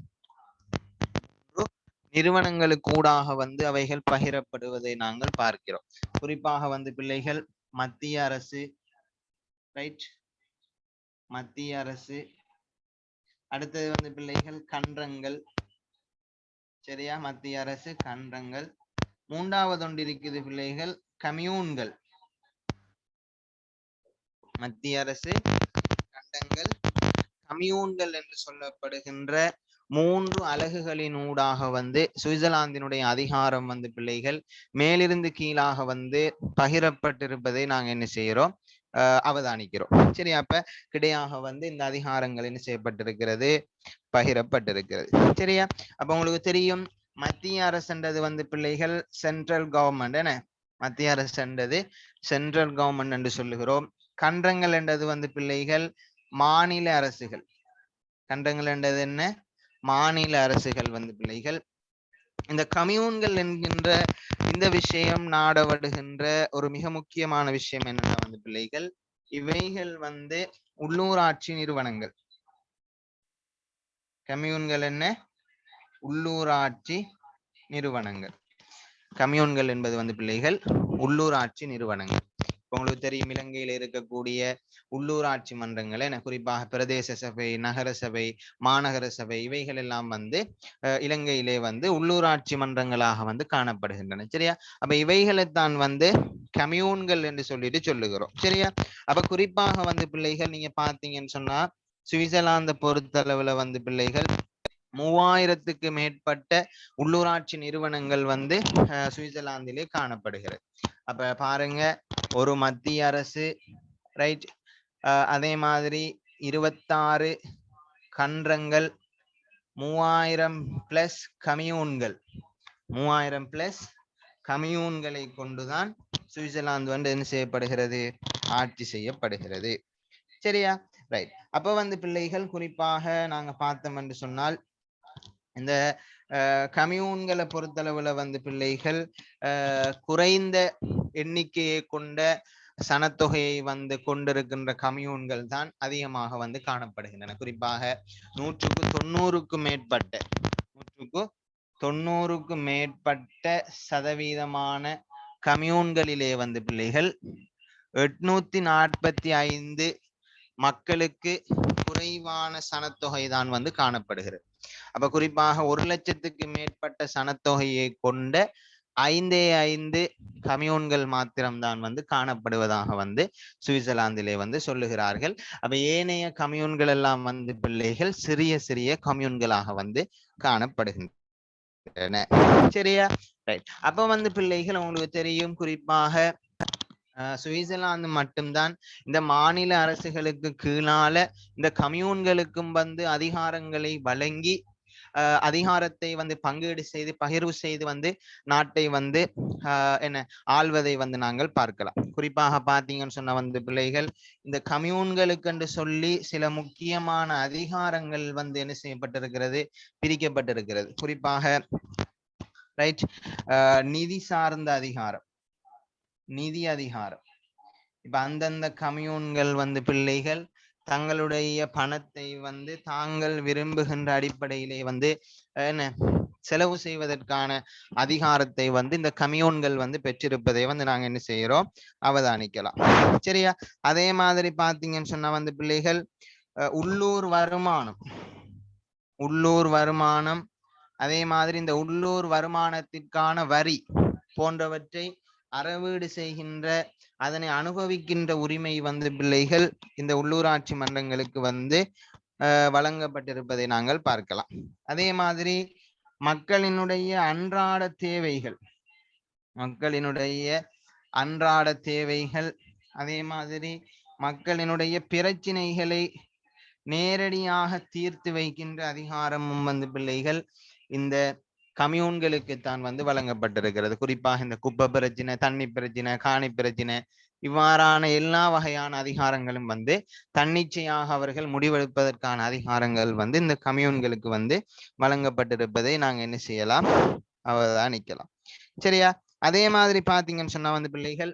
வந்து அவைகள் பகிரப்படுவதை நாங்கள் பார்க்கிறோம். குறிப்பாக வந்து பிள்ளைகள் மத்திய அரசு, ரைட், மத்திய அரசு. அடுத்தது வந்து பிள்ளைகள் கன்றங்கள். சரியா? மத்திய அரசு கன்றங்கள். மூன்றாவது ஒன்று இருக்குது பிள்ளைகள் கம்யூன்கள். மத்திய அரசு கண்டங்கள் கம்யூன்கள் என்று சொல்லப்படுகின்ற 3 அலகுகளின் ஊடாக வந்து சுவிட்சர்லாந்தினுடைய அதிகாரம் வந்து பிள்ளைகள் மேலிருந்து கீழாக வந்து பகிரப்பட்டிருப்பதை நாங்க என்ன செய்யறோம், அவதானிக்கிறோம். சரி, அப்ப கிடையாக வந்து இந்த அதிகாரங்கள் என்ன செய்யப்பட்டிருக்கிறது, பகிரப்பட்டிருக்கிறது. சரியா? அப்ப உங்களுக்கு தெரியும் மத்திய அரசுன்றது வந்து பிள்ளைகள் சென்ட்ரல் கவர்மெண்ட். என்ன மத்திய அரசு என்றது சென்ட்ரல் கவர்மெண்ட் என்று சொல்லுகிறோம். கண்டங்கள் என்றது வந்து பிள்ளைகள் மாநில அரசுகள். கண்டங்கள் என்றது என்ன? மாநில அரசுகள் வந்து பிள்ளைகள். இந்த கம்யூன்கள் என்கின்ற இந்த விஷயம் நாடப்படுகின்ற ஒரு மிக முக்கியமான விஷயம் என்னன்னா வந்து பிள்ளைகள், இவைகள் வந்து உள்ளூராட்சி நிறுவனங்கள். கம்யூன்கள் என்ன? உள்ளூராட்சி நிறுவனங்கள். கம்யூன்கள் என்பது வந்து பிள்ளைகள் உள்ளூராட்சி நிறுவனங்கள். உங்களுக்கு தெரியும், இலங்கையில் இருக்கக்கூடிய உள்ளூராட்சி மன்றங்கள் என குறிப்பாக பிரதேச சபை, நகர சபை, மாநகர சபை, இவைகள் எல்லாம் வந்து இலங்கையிலே வந்து உள்ளூராட்சி மன்றங்களாக வந்து காணப்படுகின்றன. சரியா? அப்ப இவைகளைத்தான் வந்து கம்யூன்கள் என்று சொல்லிட்டு சொல்லுகிறோம். சரியா? அப்ப குறிப்பாக வந்து பிள்ளைகள் நீங்க பாத்தீங்கன்னு சொன்னா, சுவிட்சர்லாந்தை பொறுத்தளவுல வந்து பிள்ளைகள் 3000க்கு மேற்பட்ட உள்ளூராட்சி நிறுவனங்கள் வந்து சுவிட்சர்லாந்திலே காணப்படுகிறது. அப்ப பாருங்க, ஒரு மத்திய அரசு, ரைட், அதே மாதிரி 26 கன்றங்கள், 3000+ கம்யூன்கள், 3000+ கம்யூன்களை கொண்டுதான் சுவிட்சர்லாந்து வந்து என்ன செய்யப்படுகிறது? ஆட்சி செய்யப்படுகிறது. சரியா? ரைட். அப்ப வந்து பிள்ளைகள் குறிப்பாக நாங்க பார்த்தோம் என்று சொன்னால், இந்த கம்யூன்களை பொறுத்தளவுல வந்து பிள்ளைகள் குறைந்த எண்ணிக்கையை கொண்ட சனத்தொகையை வந்து கொண்டிருக்கின்ற கம்யூன்கள் தான் அதிகமாக வந்து காணப்படுகின்றன. குறிப்பாக 190க்கும் மேற்பட்ட சதவீதமான கம்யூன்களிலே வந்து பிள்ளைகள் 845 மக்களுக்கு குறைவான சனத்தொகை தான் வந்து காணப்படுகிறது. அப்ப குறிப்பாக 1,00,000க்கு மேற்பட்ட சனத்தொகையை கொண்ட 5 கம்யூன்கள் மாத்திரம்தான் வந்து காணப்படுவதாக வந்து சுவிட்சர்லாந்திலே வந்து சொல்லுகிறார்கள். அப்ப ஏனைய கம்யூன்கள் எல்லாம் வந்து பிள்ளைகள் சிறிய சிறிய கம்யூன்களாக வந்து காணப்படுகின்றன. சரியா? ரைட். அப்ப வந்து பிள்ளைகள் உங்களுக்கு தெரியும், குறிப்பாக சுவிட்சர்லாந்து மட்டும்தான் இந்த மாநில அரசுகளுக்கு கீழால இந்த கம்யூன்களுக்கும் வந்து அதிகாரங்களை வழங்கி அதிகாரத்தை வந்து பங்கீடு செய்து பகிர்வு செய்து வந்து நாட்டை வந்து என்ன ஆள்வதை வந்து நாங்கள் பார்க்கலாம். குறிப்பாக பார்த்தீங்கன்னு சொன்ன வந்து பிள்ளைகள், இந்த கம்யூன்களுக்கு என்று சொல்லி சில முக்கியமான அதிகாரங்கள் வந்து என்ன செய்யப்பட்டிருக்கிறது? பிரிக்கப்பட்டிருக்கிறது. குறிப்பாக ரைட், நிதி சார்ந்த அதிகாரம், நிதி அதிகாரம். இப்ப அந்தந்த கம்யூன்கள் வந்து பிள்ளைகள் தங்களுடைய பணத்தை வந்து தாங்கள் விரும்புகின்ற அடிப்படையிலே வந்து என்ன செலவு செய்வதற்கான அதிகாரத்தை வந்து இந்த கம்யூன்கள் வந்து பெற்றிருப்பதை வந்து நாங்க என்ன செய்யறோம்? அவதானிக்கலாம். சரியா? அதே மாதிரி பாத்தீங்கன்னு சொன்னா வந்து பிள்ளைகள் உள்ளூர் வருமானம், அதே மாதிரி இந்த உள்ளூர் வருமானத்திற்கான வரி போன்றவற்றை அறவீடு செய்கின்ற, அதனை அனுபவிக்கின்ற உரிமை வந்து பிள்ளைகள் இந்த உள்ளூராட்சி மன்றங்களுக்கு வந்து வழங்கப்பட்டிருப்பதை நாங்கள் பார்க்கலாம். அதே மாதிரி மக்களினுடைய அன்றாட தேவைகள், அதே மாதிரி மக்களினுடைய பிரச்சினைகளை நேரடியாக தீர்த்து வைக்கின்ற அதிகாரமும் வந்து பிள்ளைகள் இந்த கம்யூன்களுக்கு தான் வந்து வழங்கப்பட்டிருக்கிறது. குறிப்பாக இந்த குப்பை பிரச்சனை, தண்ணி பிரச்சனை, காணி பிரச்சனை, இவ்வாறான எல்லா வகையான அதிகாரங்களும் வந்து தன்னிச்சையாக அவர்கள் முடிவெடுப்பதற்கான அதிகாரங்கள் வந்து இந்த கம்யூன்களுக்கு வந்து வழங்கப்பட்டிருப்பதை நாங்க என்ன செய்யலாம்? அவதானிக்கலாம். சரியா? அதே மாதிரி பாத்தீங்கன்னு சொன்னா வந்து பிள்ளைகள்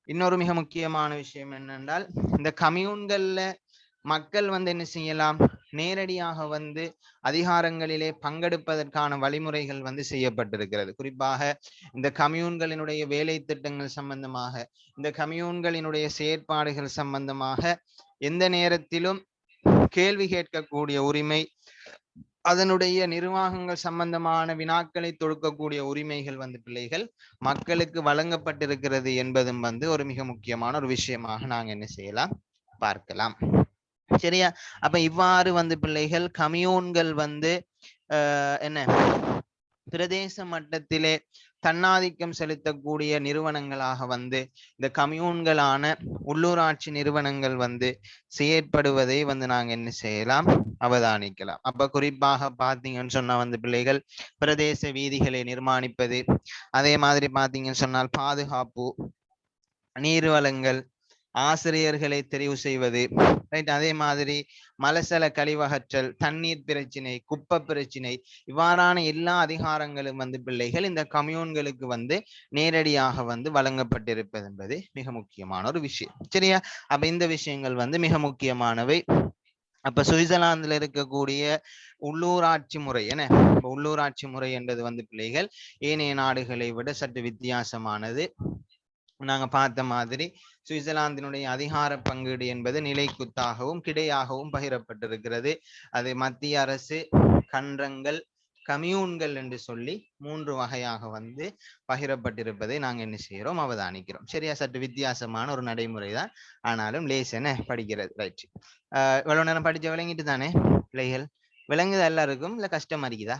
இன்னொரு மிக முக்கியமான விஷயம் என்னென்றால், இந்த கம்யூன்கள்ல மக்கள் வந்து என்ன செய்யலாம்? நேரடியாக வந்து அதிகாரங்களிலே பங்கெடுப்பதற்கான வழிமுறைகள் வந்து செய்யப்பட்டிருக்கிறது. குறிப்பாக இந்த கம்யூன்களினுடைய வேலை திட்டங்கள் சம்பந்தமாக, இந்த கம்யூன்களினுடைய செயற்பாடுகள் சம்பந்தமாக எந்த நேரத்திலும் கேள்வி கேட்கக்கூடிய உரிமை, அதனுடைய நிர்வாகங்கள் சம்பந்தமான வினாக்களை தொடுக்கக்கூடிய உரிமைகள் வந்து பிள்ளைகள் மக்களுக்கு வழங்கப்பட்டிருக்கிறது என்பதும் வந்து ஒரு மிக முக்கியமான ஒரு விஷயமாக நாங்க என்ன செய்யலாம்? பார்க்கலாம். சரியா? அப்ப இவ்வாறு வந்து பிள்ளைகள் கம்யூன்கள் வந்து என்ன பிரதேச மட்டத்திலே தன்னாதிக்கம் செலுத்தக்கூடிய நிறுவனங்களாக வந்து இந்த கம்யூன்களான உள்ளூராட்சி நிறுவனங்கள் வந்து செயற்படுவதை வந்து நாங்க என்ன செய்யலாம், அவதானிக்கலாம். அப்ப குறிப்பாக பாத்தீங்கன்னு சொன்னா வந்து பிள்ளைகள் பிரதேச வீதிகளை நிர்மாணிப்பது, அதே மாதிரி பாத்தீங்கன்னு சொன்னால் பாதுகாப்பு, நீர் வளங்கள், ஆசிரியர்களை தெரிவு செய்வது, ரைட். அதே மாதிரி மலசல கழிவகற்றல், தண்ணீர் பிரச்சினை, குப்பை பிரச்சினை, இவ்வாறான எல்லா அதிகாரங்களும் வந்து பிள்ளைகள் இந்த கம்யூன்களுக்கு வந்து நேரடியாக வந்து வழங்கப்பட்டிருப்பது என்பது மிக முக்கியமான ஒரு விஷயம். சரியா? அப்ப இந்த விஷயங்கள் வந்து மிக முக்கியமானவை. அப்ப சுவிட்சர்லாந்துல இருக்கக்கூடிய உள்ளூராட்சி முறை என்ன, உள்ளூராட்சி முறை என்பது வந்து பிள்ளைகள் ஏனைய நாடுகளை விட சற்று வித்தியாசமானது. நாங்க பார்த்த மாதிரி சுவிட்சர்லாந்தினுடைய அதிகார பங்கீடு என்பது நிலைக்குத்தாகவும் கிடையாகவும் பகிரப்பட்டிருக்கிறது. அது மத்திய அரசு, கன்றங்கள், கம்யூன்கள் என்று சொல்லி 3 வகையாக வந்து பகிரப்பட்டிருப்பதை நாங்க என்ன செய்யறோம், அவதானிக்கிறோம். சரியா? சற்று வித்தியாசமான ஒரு நடைமுறை தான், ஆனாலும் லேஸ் என்ன படிக்கிறது. ரைட். இவ்வளவு நேரம் படிச்ச விளங்கிட்டு தானே பிள்ளைகள்? விளங்குது எல்லாருக்கும் இல்ல கஷ்டமா இருக்குதா?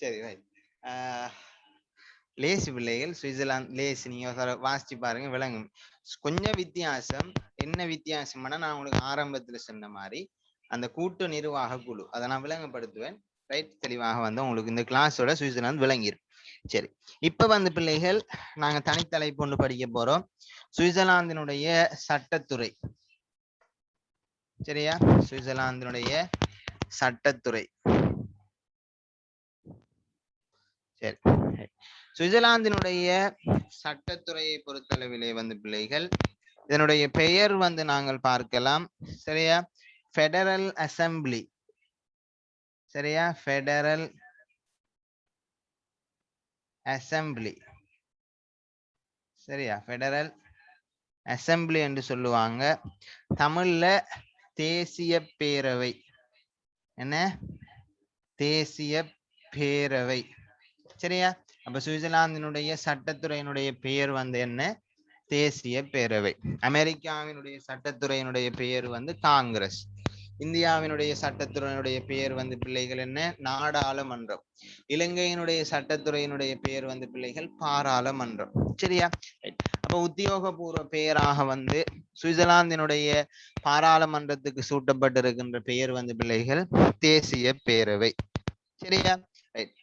சரி, ரைட். லேஸ் பிள்ளைகள் சுவிட்சர்லாந்து லேஸ் நீங்க வாசிச்சு பாருங்க, விளங்கும். கொஞ்சம் வித்தியாசம். என்ன வித்தியாசம்னா, நான் உங்களுக்கு ஆரம்பத்துல சொன்ன மாதிரி அந்த கூட்டு நிர்வாக குழு அதை நான் விளங்கப்படுத்துவேன். ரைட். தெளிவாக வந்து உங்களுக்கு இந்த கிளாஸோட சுவிட்சர்லாந்து விளங்கிடும். சரி, இப்ப வந்து பிள்ளைகள் நாங்க தனித்தலைப்பு ஒன்று படிக்க போறோம். சுவிட்சர்லாந்தினுடைய சட்டத்துறை. சரியா? சுவிட்சர்லாந்தினுடைய சட்டத்துறை. சரி, சுவிட்சர்லாந்தினுடைய சட்டத்துறையை பொறுத்தளவிலே வந்து பிள்ளைகள் இதனுடைய பெயர் வந்து நாங்கள் பார்க்கலாம். சரியா? Federal assembly. சரியா? Federal assembly. சரியா? ஃபெடரல் அசம்பிளி என்று சொல்லுவாங்க. தமிழ்ல தேசிய பேரவை. என்ன? தேசிய பேரவை. சரியா? அப்ப சுவிட்சர்லாந்தினுடைய சட்டத்துறையினுடைய பெயர் வந்து என்ன? தேசிய பேரவை. அமெரிக்காவினுடைய சட்டத்துறையினுடைய பெயர் வந்து காங்கிரஸ். இந்தியாவினுடைய சட்டத்துறையினுடைய பெயர் வந்து பிள்ளைகள் என்ன? நாடாளுமன்றம். இலங்கையினுடைய சட்டத்துறையினுடைய பெயர் வந்து பிள்ளைகள் பாராளுமன்றம். சரியா? அப்ப உத்தியோகபூர்வ பெயராக வந்து சுவிட்சர்லாந்தினுடைய பாராளுமன்றத்துக்கு சூட்டப்பட்டிருக்கின்ற பெயர் வந்து பிள்ளைகள் தேசிய பேரவை. சரியா?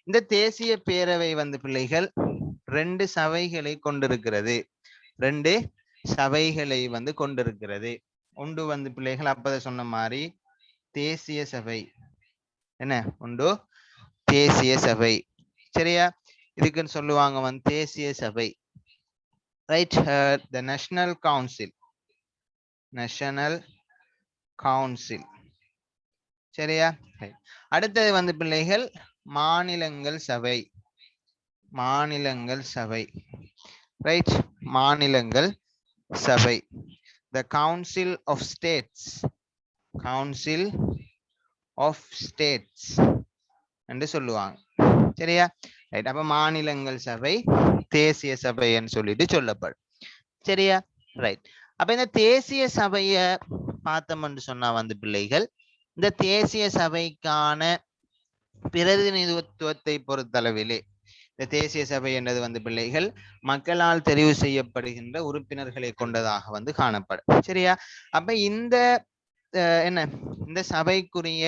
இந்த தேசிய பேரவை வந்து பிள்ளைகள் 2 சபைகளை கொண்டிருக்கிறது. 2 சபைகளை வந்து கொண்டிருக்கிறது. ஒன்று வந்து பிள்ளைகள் அப்பத சொன்ன மாதிரி தேசிய சபை. என்ன உண்டு? தேசிய சபை. சரியா? இதுக்குன்னு சொல்லுவாங்க வந்து தேசிய சபை. Right. The national council. National council. சரியா? அடுத்தது வந்து பிள்ளைகள் மாநிலங்கள் சபை. மாநிலங்கள் சபை. ரைட். மாநிலங்கள் சபை. The Council of States. Council of States என்று சொல்லுவாங்க. சரியா? ரைட். அப்ப மாநிலங்கள் சபை, தேசிய சபைன்னு சொல்லிட்டு சொல்லப்படும். சரியா? ரைட். அப்ப இந்த தேசிய சபைய பார்த்தோம்னு சொன்னா வந்து பிள்ளைகள் இந்த தேசிய சபைக்கான பிரதிநிதித்துவத்தை பொறுத்தளவிலே இந்த தேசிய சபை என்றது வந்து பிள்ளைகள் மக்களால் தெரிவு செய்யப்படுகின்ற உறுப்பினர்களை கொண்டதாக வந்து காணப்படும். சரியா? அப்ப இந்த என்ன இந்த சபைக்குரிய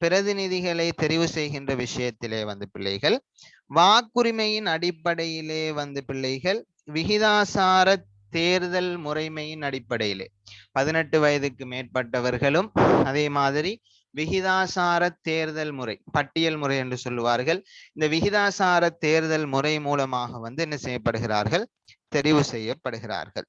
பிரதிநிதிகளை தெரிவு செய்கின்ற விஷயத்திலே வந்து பிள்ளைகள் வாக்குரிமையின் அடிப்படையிலே வந்து பிள்ளைகள் விகிதாசார தேர்தல் முறைமையின் அடிப்படையிலே 18 வயதுக்கு மேற்பட்டவர்களும் அதே மாதிரி விகிதாசார தேர்தல் முறை, பட்டியல் முறை என்று சொல்லுவார்கள். இந்த விகிதாசார தேர்தல் முறை மூலமாக வந்து என்ன செய்யப்படுகிறார்கள்? தெரிவு செய்யப்படுகிறார்கள்.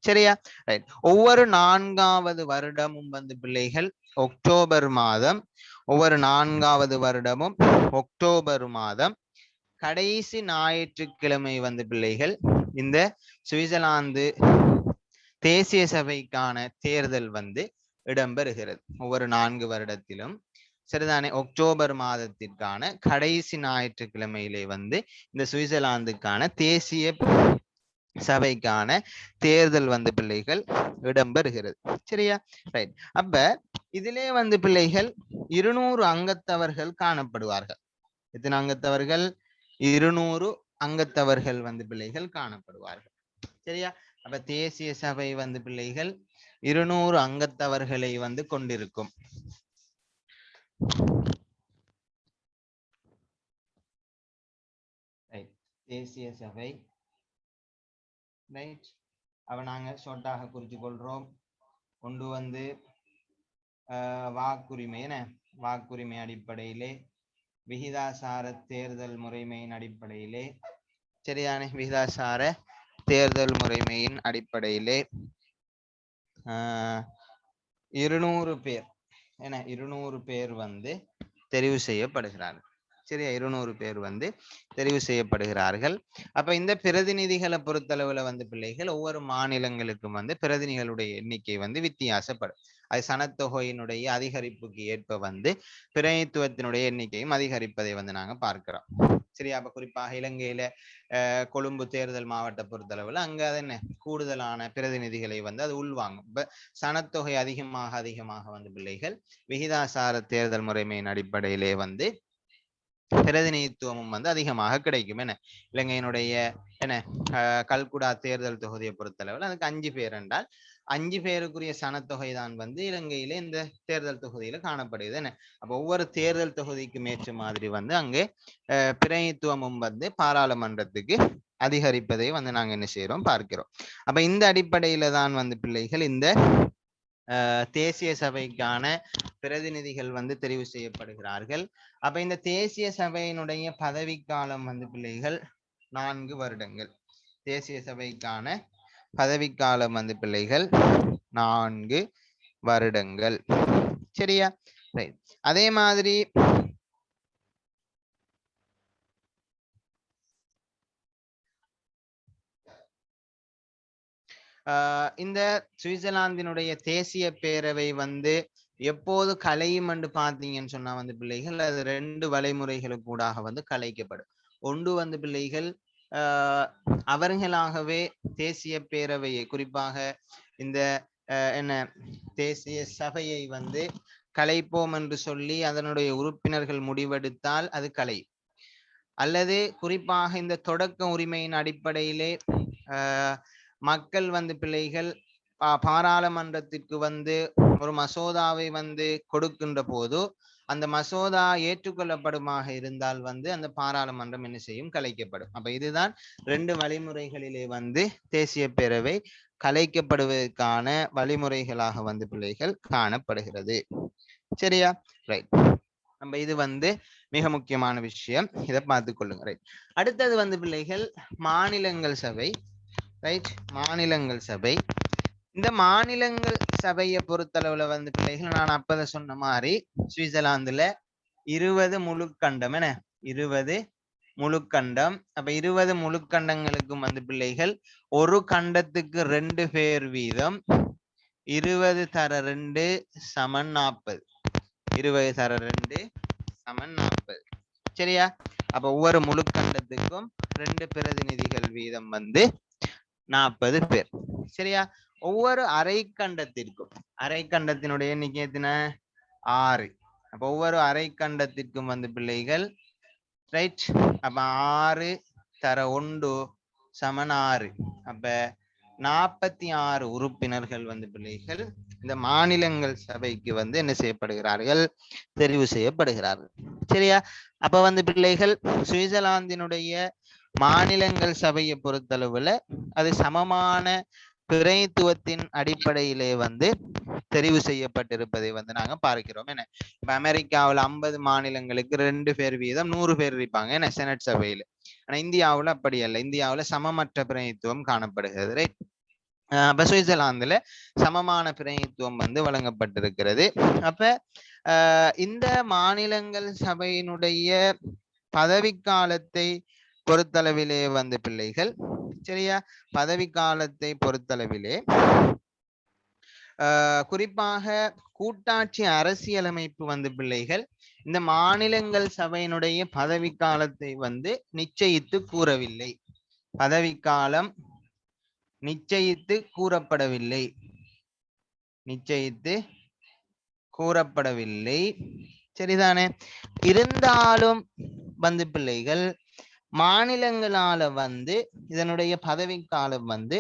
சரியா? ரைட். ஒவ்வொரு 4வது வருடமும் வந்து பிள்ளைகள் அக்டோபர் மாதம் ஒவ்வொரு 4வது வருடமும் அக்டோபர் மாதம் கடைசி ஞாயிற்றுக்கிழமை வந்து பிள்ளைகள் இந்த சுவிட்சர்லாந்து தேசிய சபைக்கான தேர்தல் வந்து இடம்பெறுகிறது. ஒவ்வொரு 4 வருடத்திலும் சரிதானே அக்டோபர் மாதத்திற்கான கடைசி ஞாயிற்றுக்கிழமையிலே வந்து இந்த சுவிட்சர்லாந்துக்கான தேசிய சபைக்கான தேர்தல் வந்து பிள்ளைகள் இடம்பெறுகிறது. சரியா? ரைட். அப்ப இதிலே வந்து பிள்ளைகள் 200 அங்கத்தவர்கள் காணப்படுவார்கள். எத்தனை அங்கத்தவர்கள்? 200 அங்கத்தவர்கள் வந்து பிள்ளைகள் காணப்படுவார்கள். சரியா? அப்ப தேசிய சபை வந்து பிள்ளைகள் 200 அங்கத்தவர்களை வந்து கொண்டிருக்கும். தேசிய சபை ரைட். அவ நாங்க ஷார்ட்டாக குறித்து கொள்றோம். ஒன்று வந்து வாக்குரிமை, என்ன வாக்குரிமை அடிப்படையிலே, விகிதாசார தேர்தல் முறைமையின் அடிப்படையிலே, சரிதானே, விகிதாசார தேர்தல் முறைமையின் அடிப்படையிலே 200 பேர், என்ன 200 பேர் வந்து தெரிவு செய்யப்படுகிறார்கள். சரியா? 200 பேர் வந்து தெரிவு செய்யப்படுகிறார்கள். அப்ப இந்த பிரதிநிதிகளை பொறுத்தளவுல வந்து பிள்ளைகள் ஒவ்வொரு மாநிலங்களுக்கும் வந்து பிரதிநிதிகளுடைய எண்ணிக்கை வந்து வித்தியாசப்படும். அது சனத்தொகையினுடைய அதிகரிப்புக்கு ஏற்ப வந்து பிரதிநிதித்துவத்தினுடைய எண்ணிக்கையும் அதிகரிப்பதை வந்து நாங்க பார்க்கிறோம். சரியா? அப்ப குறிப்பாக இலங்கையில கொழும்பு தேர்தல் மாவட்ட பொறுத்தளவுல அங்க அது என்ன கூடுதலான பிரதிநிதிகளை வந்து அது உள்வாங்கும். இப்ப சனத்தொகை அதிகமாக வந்து பிள்ளைகள் விகிதாசார தேர்தல் முறைமையின் அடிப்படையிலே வந்து பிரதிநிதித்துவமும் வந்து அதிகமாக கிடைக்கும். என்ன இலங்கையினுடைய என்ன கல்குடா தேர்தல் தொகுதியை பொறுத்தளவில் அதுக்கு 5 பேர் என்றால் 5 பேருக்குரிய சனத்தொகை தான் வந்து இலங்கையில இந்த தேர்தல் தொகுதியில காணப்படுது. என்ன அப்ப ஒவ்வொரு தேர்தல் தொகுதிக்கும் ஏற்ற மாதிரி வந்து அங்கே பிரதிநிதித்துவமும் வந்து பாராளுமன்றத்துக்கு அதிகரிப்பதை வந்து நாங்க என்ன செய்யறோம் பார்க்கிறோம். அப்ப இந்த அடிப்படையில தான் வந்து பிள்ளைகள் இந்த தேசிய சபைக்கான பிரதிநிதிகள் வந்து தெரிவு செய்யப்படுகிறார்கள். அப்ப இந்த தேசிய சபையினுடைய பதவிக்காலம் வந்து பிள்ளைகள் 4 வருடங்கள். தேசிய சபைக்கான பதவிக்காலம் வந்து பிள்ளைகள் 4 வருடங்கள். சரியா? ரைட். அதே மாதிரி இந்த சுவிட்சர்லாந்தினுடைய தேசிய பேரவை வந்து எப்போது கலையும் என்று பார்த்தீங்கன்னு சொன்னா வந்து பிள்ளைகள் அது 2 வழிமுறைகளுக்கு கூடாக வந்து கலைக்கப்படும். ஒன்று வந்து பிள்ளைகள் அவர்களாகவே தேசிய பேரவையை, குறிப்பாக இந்த என்ன தேசிய சபையை வந்து கலைப்போம் என்று சொல்லி அதனுடைய உறுப்பினர்கள் முடிவெடுத்தால் அது கலை. அல்லது குறிப்பாக இந்த தொடக்க உரிமையின் அடிப்படையிலே மக்கள் வந்து பிள்ளைகள் பாராளுமன்றத்திற்கு வந்து ஒரு மசோதாவை வந்து கொடுக்கின்ற போது அந்த மசோதா ஏற்றுக்கொள்ளப்படுமாக இருந்தால் வந்து அந்த பாராளுமன்றம் என்ன செய்யும்? கலைக்கப்படும். அப்ப இதுதான் 2 வழிமுறைகளிலே வந்து தேசிய பேரவை கலைக்கப்படுவதற்கான வழிமுறைகளாக வந்து பிள்ளைகள் காணப்படுகிறது. சரியா? ரைட். நம்ம இது வந்து மிக முக்கியமான விஷயம், இதை பார்த்து கொள்ளுங்க. ரைட். அடுத்தது வந்து பிள்ளைகள் மாநிலங்கள் சபை. ரைட். மாநிலங்கள் சபை. இந்த மாநிலங்கள் சபையை பொறுத்தளவுல வந்து பிள்ளைகள் நான் அப்பதான் சொன்ன மாதிரி சுவிட்சர்லாந்துல 20 முழுக்கண்டம், என்ன 20 முழுக்கண்டம். அப்ப 20 முழுக்கண்டங்களுக்கும் வந்து பிள்ளைகள் ஒரு கண்டத்துக்கு 2 பேர் வீதம் 20 தர 2 சமன் 40. 20 தர 2 சமன் 40. சரியா? அப்ப ஒவ்வொரு முழுக்கண்டத்துக்கும் 2 பிரதிநிதிகள் வீதம் வந்து 40 பேர். சரியா? ஒவ்வொரு அரைக்கண்டத்திற்கும், அரைக்கண்டத்தினுடைய எண்ணிக்கை எத்தனை? 6. அப்ப ஒவ்வொரு அரைக்கண்டத்திற்கும் வந்து பிள்ளைகள் ரைட். அப்ப 6 தர 1 சமன் 6. அப்ப 46 உறுப்பினர்கள் வந்து பிள்ளைகள் இந்த மாநிலங்கள் சபைக்கு வந்து என்ன செய்யப்படுகிறார்கள்? தெரிவு செய்யப்படுகிறார்கள். சரியா? அப்ப வந்து பிள்ளைகள் சுவிட்சர்லாந்தினுடைய மாநிலங்கள் சபையை பொறுத்தளவுல அது சமமான பிரதிநிதித்துவத்தின் அடிப்படையிலே வந்து தெரிவு செய்யப்பட்டிருப்பதை வந்து நாங்க பார்க்கிறோம். என்ன இப்ப அமெரிக்காவில் 50 மாநிலங்களுக்கு 2 பேர் வீதம் 100 பேர் இருப்பாங்க, என்ன செனட் சபையில. ஆனா இந்தியாவுல அப்படி அல்ல. இந்தியாவுல சமமற்ற பிரதிநிதித்துவம் காணப்படுகிறது. ரைட். அப்ப சுவிட்சர்லாந்துல சமமான பிரதிநிதித்துவம் வந்து வழங்கப்பட்டிருக்கிறது. அப்ப இந்த மாநிலங்கள் சபையினுடைய பதவிக்காலத்தை பொறுத்தளவிலே வந்து பிள்ளைகள் சரியா, பதவிக்காலத்தை பொறுத்தளவிலே குறிப்பாக கூட்டாட்சி அரசியலமைப்பு வந்து பிள்ளைகள் இந்த மாநிலங்கள் சபையினுடைய பதவிக்காலத்தை வந்து நிச்சயித்து கூறவில்லை. பதவிக்காலம் நிச்சயித்து கூறப்படவில்லை, நிச்சயித்து கூறப்படவில்லை. சரிதானே? இருந்தாலும் வந்து பிள்ளைகள் மாநிலங்களால வந்து இதனுடைய பதவிக்காலம் வந்து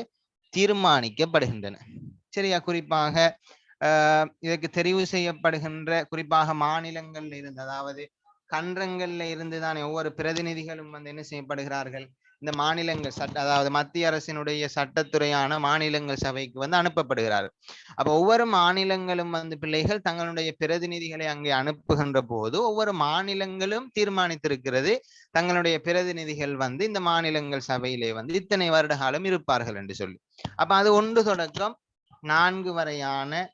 தீர்மானிக்கப்படுகின்றன. சரியா? குறிப்பாக இதற்கு தெரிவு செய்யப்படுகின்ற குறிப்பாக மாநிலங்கள்ல இருந்து, அதாவது கன்றங்கள்ல இருந்து தானே ஒவ்வொரு பிரதிநிதிகளும் வந்து என்ன செய்யப்படுகிறார்கள், இந்த மாநிலங்கள் அதாவது மத்திய அரசினுடைய சட்டத்துறையான மாநிலங்கள் சபைக்கு வந்து அனுப்பப்படுகிறார்கள். அப்ப ஒவ்வொரு மாநிலங்களும் வந்து பிள்ளைகள் தங்களுடைய பிரதிநிதிகளை அங்கே அனுப்புகின்ற போது ஒவ்வொரு மாநிலங்களும் தீர்மானித்திருக்கிறது தங்களுடைய பிரதிநிதிகள் வந்து இந்த மாநிலங்கள் சபையிலே வந்து இத்தனை வருட காலம் இருப்பார்கள் என்று சொல்லி. அப்ப அது 1 தொடக்கம் 4 வரையான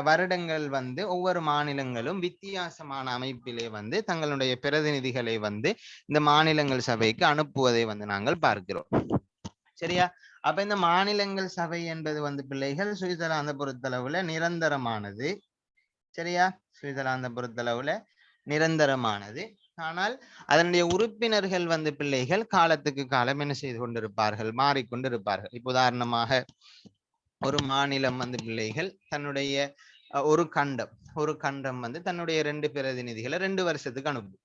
வருடங்கள் வந்து ஒவ்வொரு மாநிலங்களும் வித்தியாசமான அமைப்பிலே வந்து தங்களுடைய பிரதிநிதிகளை வந்து இந்த மாநிலங்கள் சபைக்கு அனுப்புவதை வந்து நாங்கள் பார்க்கிறோம். சரியா? அப்ப இந்த மாநிலங்கள் சபை என்பது வந்து பிள்ளைகள் சுவிட்சர்லாந்தை பொறுத்தளவுல நிரந்தரமானது. சரியா? சுவிட்சர்லாந்தை பொறுத்தளவுல நிரந்தரமானது. ஆனால் அதனுடைய உறுப்பினர்கள் வந்து பிள்ளைகள் காலத்துக்கு காலம் என்ன செய்து கொண்டிருப்பார்கள், மாறிக்கொண்டிருப்பார்கள். இப்ப உதாரணமாக ஒரு மாநிலம் வந்து பிள்ளைகள் தன்னுடைய ஒரு கண்டம் வந்து தன்னுடைய 2 பிரதிநிதிகளை 2 வருஷத்துக்கு அனுப்பும்.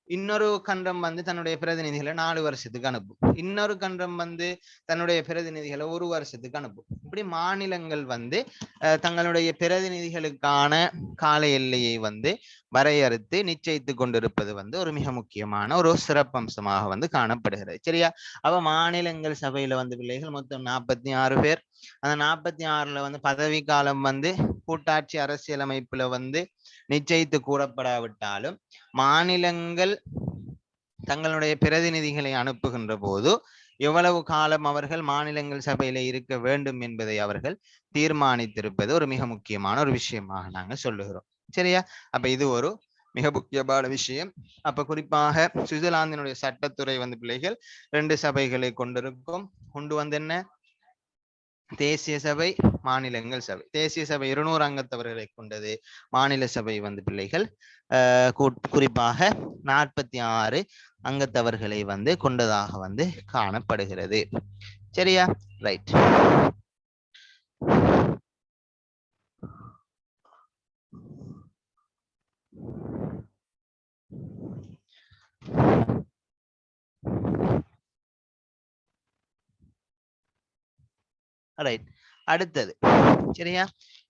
இன்னொரு கண்டம் வந்து தன்னுடைய பிரதிநிதிகளை 4 வருஷத்துக்கு அனுப்பும். இன்னொரு கண்டம் வந்து தன்னுடைய பிரதிநிதிகளை 1 வருஷத்துக்கு அனுப்பும். இப்படி மாநிலங்கள் வந்து தங்களுடைய பிரதிநிதிகளுக்கான கால எல்லையை வந்து வரையறுத்து நிச்சயித்து கொண்டிருப்பது வந்து ஒரு மிக முக்கியமான ஒரு சிறப்பம்சமாக வந்து காணப்படுகிறது. சரியா? அப்ப மாநிலங்கள் சபையில வந்து பிள்ளைகள் மொத்தம் 46 பேர். அந்த 46ல வந்து பதவி காலம் வந்து கூட்டாட்சி அரசியலமைப்புல வந்து நிச்சயித்து கூறப்படாவிட்டாலும் மாநிலங்கள் தங்களுடைய பிரதிநிதிகளை அனுப்புகின்ற போது எவ்வளவு காலம் அவர்கள் மாநிலங்கள் சபையில இருக்க வேண்டும் என்பதை அவர்கள் தீர்மானித்திருப்பது ஒரு மிக முக்கியமான ஒரு விஷயமாக நாங்கள் சொல்லுகிறோம். சரியா? அப்ப இது ஒரு மிக முக்கியமான விஷயம். அப்ப குறிப்பாக சுவிட்சர்லாந்தினுடைய சட்டத்துறை வந்து பிள்ளைகள் 2 சபைகளை கொண்டிருக்கும். கொண்டு வந்து என்ன, தேசிய சபை, மாநிலங்கள் சபை. தேசிய சபை 200 அங்கத்தவர்களை கொண்டது. மாநில சபை வந்து பிள்ளைகள் குறிப்பாக 46 அங்கத்தவர்களை வந்து கொண்டதாக வந்து காணப்படுகிறது. சரியா? ரைட். ரைட். அடுத்தது சரியா?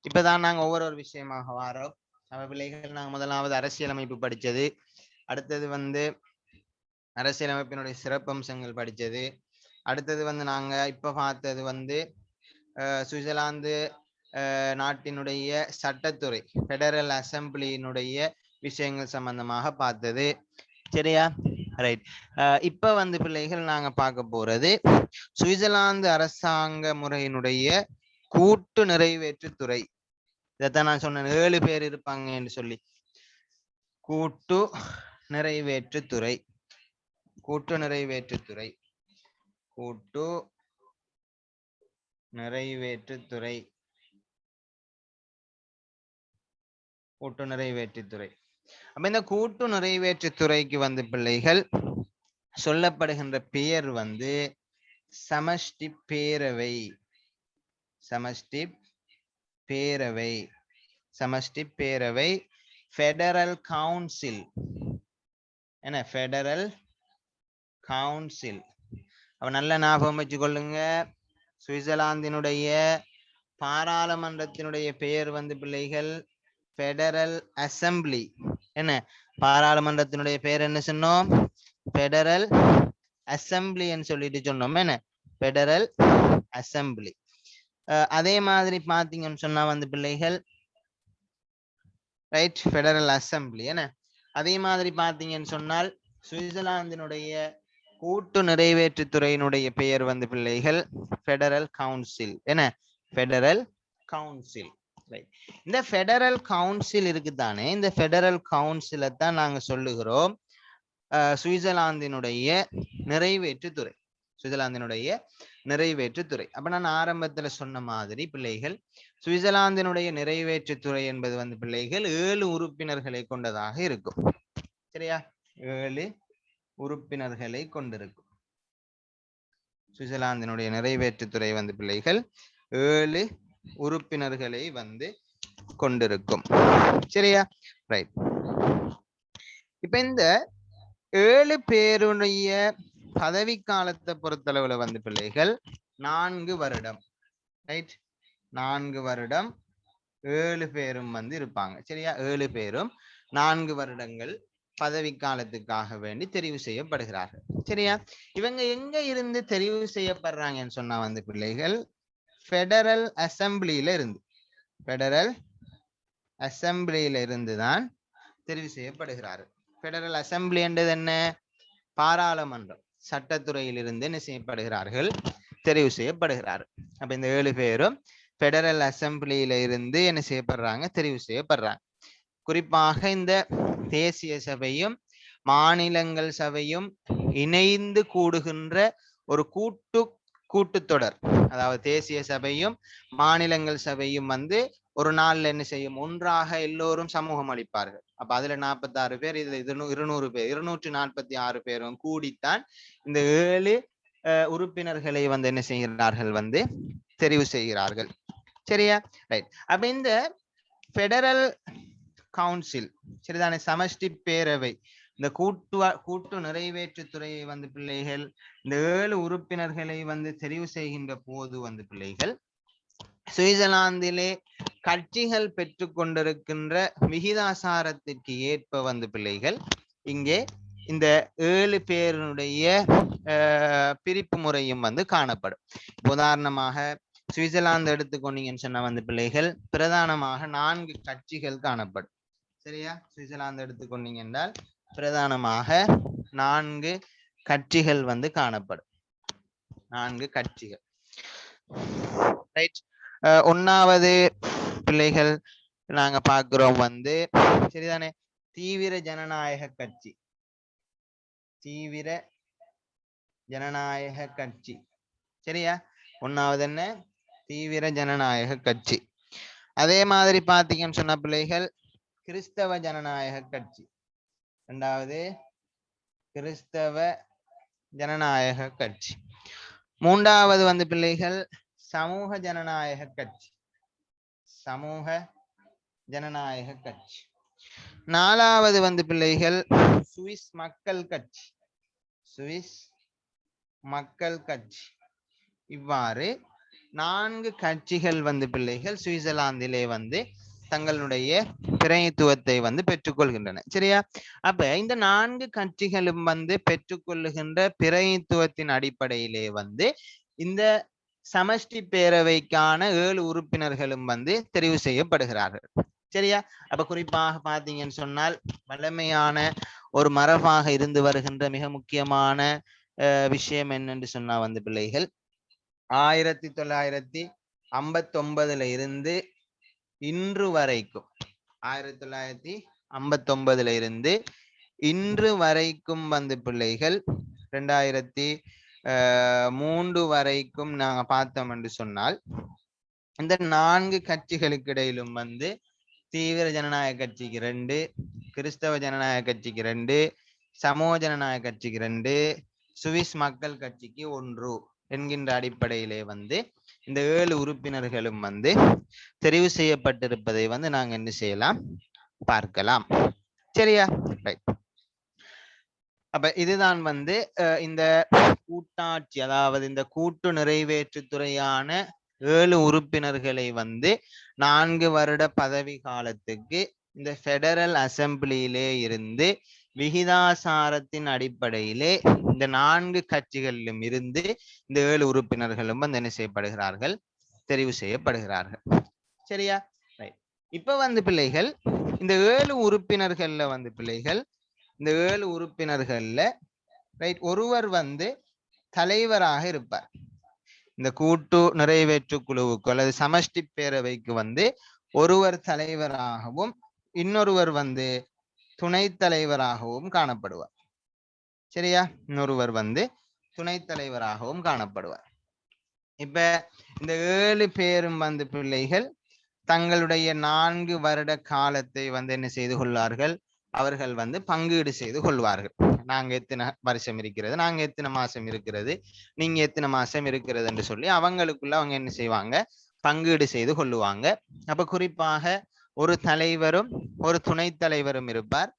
இப்பதான் நாங்க ஒவ்வொரு விஷயமாக வாரோம். நம்ம பிள்ளைகள் நாங்க முதலாவது அரசியலமைப்பு படிச்சது, அடுத்தது வந்து அரசியலமைப்பினுடைய சிறப்பம்சங்கள் படிச்சது, அடுத்தது வந்து நாங்க இப்ப பார்த்தது வந்து சுவிட்சர்லாந்து நாட்டினுடைய சட்டத்துறை பெடரல் அசம்பிளியினுடைய விஷயங்கள் சம்பந்தமாக பார்த்தது. சரியா? ரைட். இப்ப வந்து பிள்ளைகள் நாங்க பார்க்க போறது சுவிட்சர்லாந்து அரசாங்க முறையினுடைய கூட்டு நிறைவேற்றுத்துறை. இதைத்தான் நான் சொன்னேன் 7 பேர் இருப்பாங்க என்று சொல்லி. கூட்டு நிறைவேற்றுத்துறை, கூட்டு நிறைவேற்றுத்துறை, கூட்டு நிறைவேற்றுத்துறை, கூட்டு நிறைவேற்றுத்துறை. அப்ப இந்த கூட்டு நிறைவேற்றுத்துறைக்கு வந்து பிள்ளைகள் சொல்லப்படுகின்ற பெயர் வந்து சமஷ்டி பேரவை. சமஷ்டி பேரவை, சமஷ்டி பேரவை, ஃபெடரல் கவுன்சில். என்ன? Federal council. அப்ப நல்ல ஞாபகம் வச்சுக்கொள்ளுங்க, சுவிட்சர்லாந்தினுடைய பாராளுமன்றத்தினுடைய பெயர் வந்து பிள்ளைகள் ஃபெடரல் அசம்பிளி. என்ன? பாராளுமன்றத்தினுடைய பெயர் என்ன சொன்னோம்? ஃபெடரல் அசம்பிளி என்று சொல்லிட்டு சொன்னோம். என்ன? Federal assembly. அதே மாதிரி பாத்தீங்கன்னு சொன்னா வந்து பிள்ளைகள் ரைட், ஃபெடரல் அசம்பிளி. என்ன? அதே மாதிரி பாத்தீங்கன்னு சொன்னால் சுவிட்சர்லாந்தினுடைய கூட்டு நிறைவேற்றுத்துறையினுடைய பெயர் வந்து பிள்ளைகள் ஃபெடரல் கவுன்சில். என்ன? Federal council. இந்த ஃபெடரல் கவுன்சில் இருக்குதானே, இந்த ஃபெடரல் கவுன்சிலை தான் நாங்க சொல்லுகிறோம் சுவிட்சர்லாந்தினுடைய நிறைவேற்றுத்துறை. சுவிட்சர்லாந்தினுடைய நிறைவேற்றுத்துறை. அப்ப நான் ஆரம்பத்துல சொன்ன மாதிரி பிள்ளைகள் சுவிட்சர்லாந்தினுடைய நிறைவேற்றுத்துறை என்பது வந்து பிள்ளைகள் 7 உறுப்பினர்களை கொண்டதாக இருக்கும். சரியா? 7 உறுப்பினர்களை கொண்டிருக்கும். சுவிட்சர்லாந்தினுடைய நிறைவேற்றுத்துறை வந்து பிள்ளைகள் 7 உறுப்பினர்களை வந்து கொண்டிருக்கும். சரியா? ரைட். இப்ப இந்த 7 பேருடைய பதவி காலத்தை பொறுத்தளவுல வந்து பிள்ளைகள் 4 வருடம். ரைட்? 4 வருடம் 7 பேரும் வந்து இருப்பாங்க. சரியா? 7 பேரும் 4 வருடங்கள் பதவி காலத்துக்காக வேண்டி தெரிவு செய்யப்படுகிறார்கள். சரியா? இவங்க எங்க இருந்து தெரிவு செய்யப்படுறாங்கன்னு சொன்னா வந்து பிள்ளைகள் ஃபெடரல் அசம்பிளியில இருந்து. ஃபெடரல் அசம்பிளியில இருந்துதான் தெரிவு செய்யப்படுகிறார்கள். ஃபெடரல் அசம்பிளி என்றது என்ன? பாராளுமன்றம். சட்டத்துறையில் இருந்து என்ன செய்யப்படுகிறார்கள்? தெரிவு செய்யப்படுகிறார்கள். அப்ப இந்த 7 பேரும் ஃபெடரல் அசம்பிளியில இருந்து என்ன செய்யப்படுறாங்க? தெரிவு செய்யப்படுறாங்க. குறிப்பாக இந்த தேசிய சபையும் மாநிலங்கள் சபையும் இணைந்து கூடுகின்ற ஒரு கூட்டுத்தொடர். அதாவது தேசிய சபையும் மாநிலங்கள் சபையும் வந்து ஒரு நாள்ல என்ன செய்யும்? ஒன்றாக எல்லோரும் சமூகம் அளிப்பார்கள். அப்ப அதுல 46 பேர், இதுல 200 பேர், 246 பேரும் கூடித்தான் இந்த 7 உறுப்பினர்களை வந்து என்ன செய்கிறார்கள்? வந்து தெரிவு செய்கிறார்கள். சரியா? ரைட். அப்ப இந்த ஃபெடரல் கவுன்சில், சரிதானே, சமஷ்டி பேரவை, இந்த கூட்டு நிறைவேற்றுத்துறையை வந்து பிள்ளைகள் இந்த 7 உறுப்பினர்களை வந்து தெரிவு செய்கின்ற போது வந்து பிள்ளைகள் சுவிட்சர்லாந்திலே கட்சிகள் பெற்று கொண்டிருக்கின்ற விகிதாசாரத்திற்கு ஏற்ப வந்து பிள்ளைகள் இங்கே இந்த 7 பேருடைய பிரிப்பு முறையும் வந்து காணப்படும். உதாரணமாக சுவிட்சர்லாந்து எடுத்துக்கொண்டீங்கன்னு சொன்னா வந்து பிள்ளைகள் பிரதானமாக 4 கட்சிகள் காணப்படும். சரியா? சுவிட்சர்லாந்து எடுத்துக்கொண்டீங்க என்றால் பிரதானமாக 4 கட்சிகள் வந்து காணப்படும். 4 கட்சிகள். ரைட். 1வது பிள்ளைகள் நாங்க பார்க்கிறோம் வந்து, சரிதானே, தீவிர ஜனநாயக கட்சி. தீவிர ஜனநாயக கட்சி. சரியா? 1வது என்ன? தீவிர ஜனநாயக கட்சி. அதே மாதிரி பாத்தீங்கன்னு சொன்ன பிள்ளைகள் கிறிஸ்தவ ஜனநாயக கட்சி. 2வது கிறிஸ்தவ ஜனநாயக கட்சி. 3வது வந்து பிள்ளைகள் சமூக ஜனநாயக கட்சி. சமூக ஜனநாயக கட்சி. 4வது வந்து பிள்ளைகள் சுவிஸ் மக்கள் கட்சி. சுவிஸ் மக்கள் கட்சி. இவ்வாறு 4 கட்சிகள் வந்து பிள்ளைகள் சுவிட்சர்லாந்திலே வந்து தங்களுடைய பிரதிநிதித்துவத்தை வந்து பெற்றுக்கொள்கின்றன. சரியா? அப்ப இந்த 4 கட்சிகளும் வந்து பெற்றுக்கொள்ளுகின்ற பிரதிநிதித்துவத்தின் அடிப்படையிலே வந்து இந்த சமஷ்டி பேரவைக்கான 7 உறுப்பினர்களும் வந்து தெரிவு செய்யப்படுகிறார்கள். சரியா? அப்ப குறிப்பாக பாத்தீங்கன்னு சொன்னால் வலிமையான ஒரு மரபாக இருந்து வருகின்ற மிக முக்கியமான விஷயம் என்னன்னு சொன்னா வந்து பிள்ளைகள் 1959 இருந்து இன்று வரைக்கும், 1959 இருந்து இன்று வரைக்கும் வந்து பிள்ளைகள் 2003 வரைக்கும் நாங்க பார்த்தோம் என்று சொன்னால் இந்த 4 கட்சிகளுக்கு இடையிலும் வந்து தீவிர ஜனநாயக கட்சிக்கு 2, கிறிஸ்தவ ஜனநாயக கட்சிக்கு 2, சமூக ஜனநாயக கட்சிக்கு 2, சுவிஸ் மக்கள் கட்சிக்கு 1 என்கின்ற அடிப்படையிலே வந்து இந்த 7 உறுப்பினர்களும் வந்து தெரிவு செய்யப்பட்டிருப்பதை வந்து நாங்க என்ன செய்யலாம்? பார்க்கலாம். சரியா? ரைட். அப்ப இதுதான் வந்து இந்த கூட்டாட்சி, அதாவது இந்த கூட்டு நிறைவேற்றுத்துறையான 7 உறுப்பினர்களை வந்து 4 வருட பதவி காலத்துக்கு இந்த ஃபெடரல் அசம்பிளியிலே இருந்து விகிதாசாரத்தின் அடிப்படையிலே இந்த 4 கட்சிகளிலும் இருந்து இந்த 7 உறுப்பினர்களும் வந்து என்ன செய்யப்படுகிறார்கள்? தெரிவு செய்யப்படுகிறார்கள். சரியா? ரைட். இப்ப வந்து பிள்ளைகள் இந்த 7 உறுப்பினர்கள்ல வந்து பிள்ளைகள் இந்த 7 உறுப்பினர்கள்ல ரைட். ஒருவர் வந்து தலைவராக இருப்பார். இந்த கூட்டு நிறைவேற்று குழுவுக்கு அல்லது சமஷ்டி பேரவைக்கு வந்து ஒருவர் தலைவராகவும் இன்னொருவர் வந்து துணைத் தலைவராகவும் காணப்படுவார். சரியா? இன்னொருவர் வந்து துணைத் தலைவராகவும் காணப்படுவார். இப்ப இந்த 7 பேரும் வந்து பிள்ளைகள் தங்களுடைய 4 வருட காலத்தை வந்து என்ன செய்து கொள்வார்கள்? அவர்கள் வந்து பங்கீடு செய்து கொள்வார்கள். நாங்க எத்தனை வருஷம் இருக்கிறது, நாங்க எத்தனை மாசம் இருக்கிறது, நீங்க எத்தனை மாசம் இருக்கிறது என்று சொல்லி அவங்களுக்குள்ள அவங்க என்ன செய்வாங்க? பங்கீடு செய்து கொள்ளுவாங்க. அப்ப குறிப்பாக ஒரு தலைவரும் ஒரு துணைத் தலைவரும் இருப்பார்.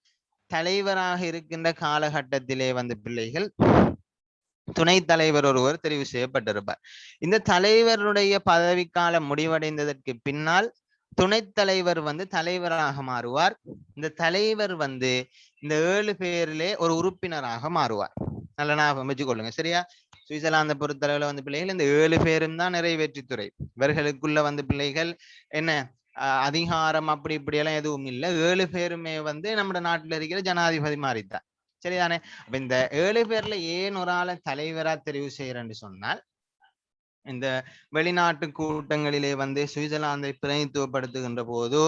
தலைவராக இருக்கின்ற காலகட்டத்திலே வந்து பிள்ளைகள் துணைத் தலைவர் ஒருவர் தெரிவு செய்யப்பட்டிருப்பார். இந்த தலைவருடைய பதவிக்காலம் முடிவடைந்ததற்கு பின்னால் துணைத் தலைவர் வந்து தலைவராக மாறுவார். இந்த தலைவர் வந்து இந்த 7 பேரிலே ஒரு உறுப்பினராக மாறுவார். நல்ல ஞாபகம் வச்சுக்கொள்ளுங்க. சரியா? சுவிட்சர்லாந்தை பொறுத்தளவுல வந்து பிள்ளைகள் இந்த 7 பேரும் தான் நிறைவேற்றுத்துறை. இவர்களுக்குள்ள வந்து பிள்ளைகள் என்ன அதிகாரம் அப்படி இப்படி எல்லாம் எதுவும் இல்லை. 7 பேருமே வந்து நம்ம நாட்டுல இருக்கிற ஜனாதிபதி மாறித்தான். சரிதானே? அப்ப இந்த 7 பேர்ல ஏன் ஒரு ஆளை தலைவரா தெரிவு செய்யறேன்னு சொன்னால், இந்த வெளிநாட்டு கூட்டங்களிலே வந்து சுவிட்சர்லாந்தை பிரதிநிதித்துவப்படுத்துகின்ற போது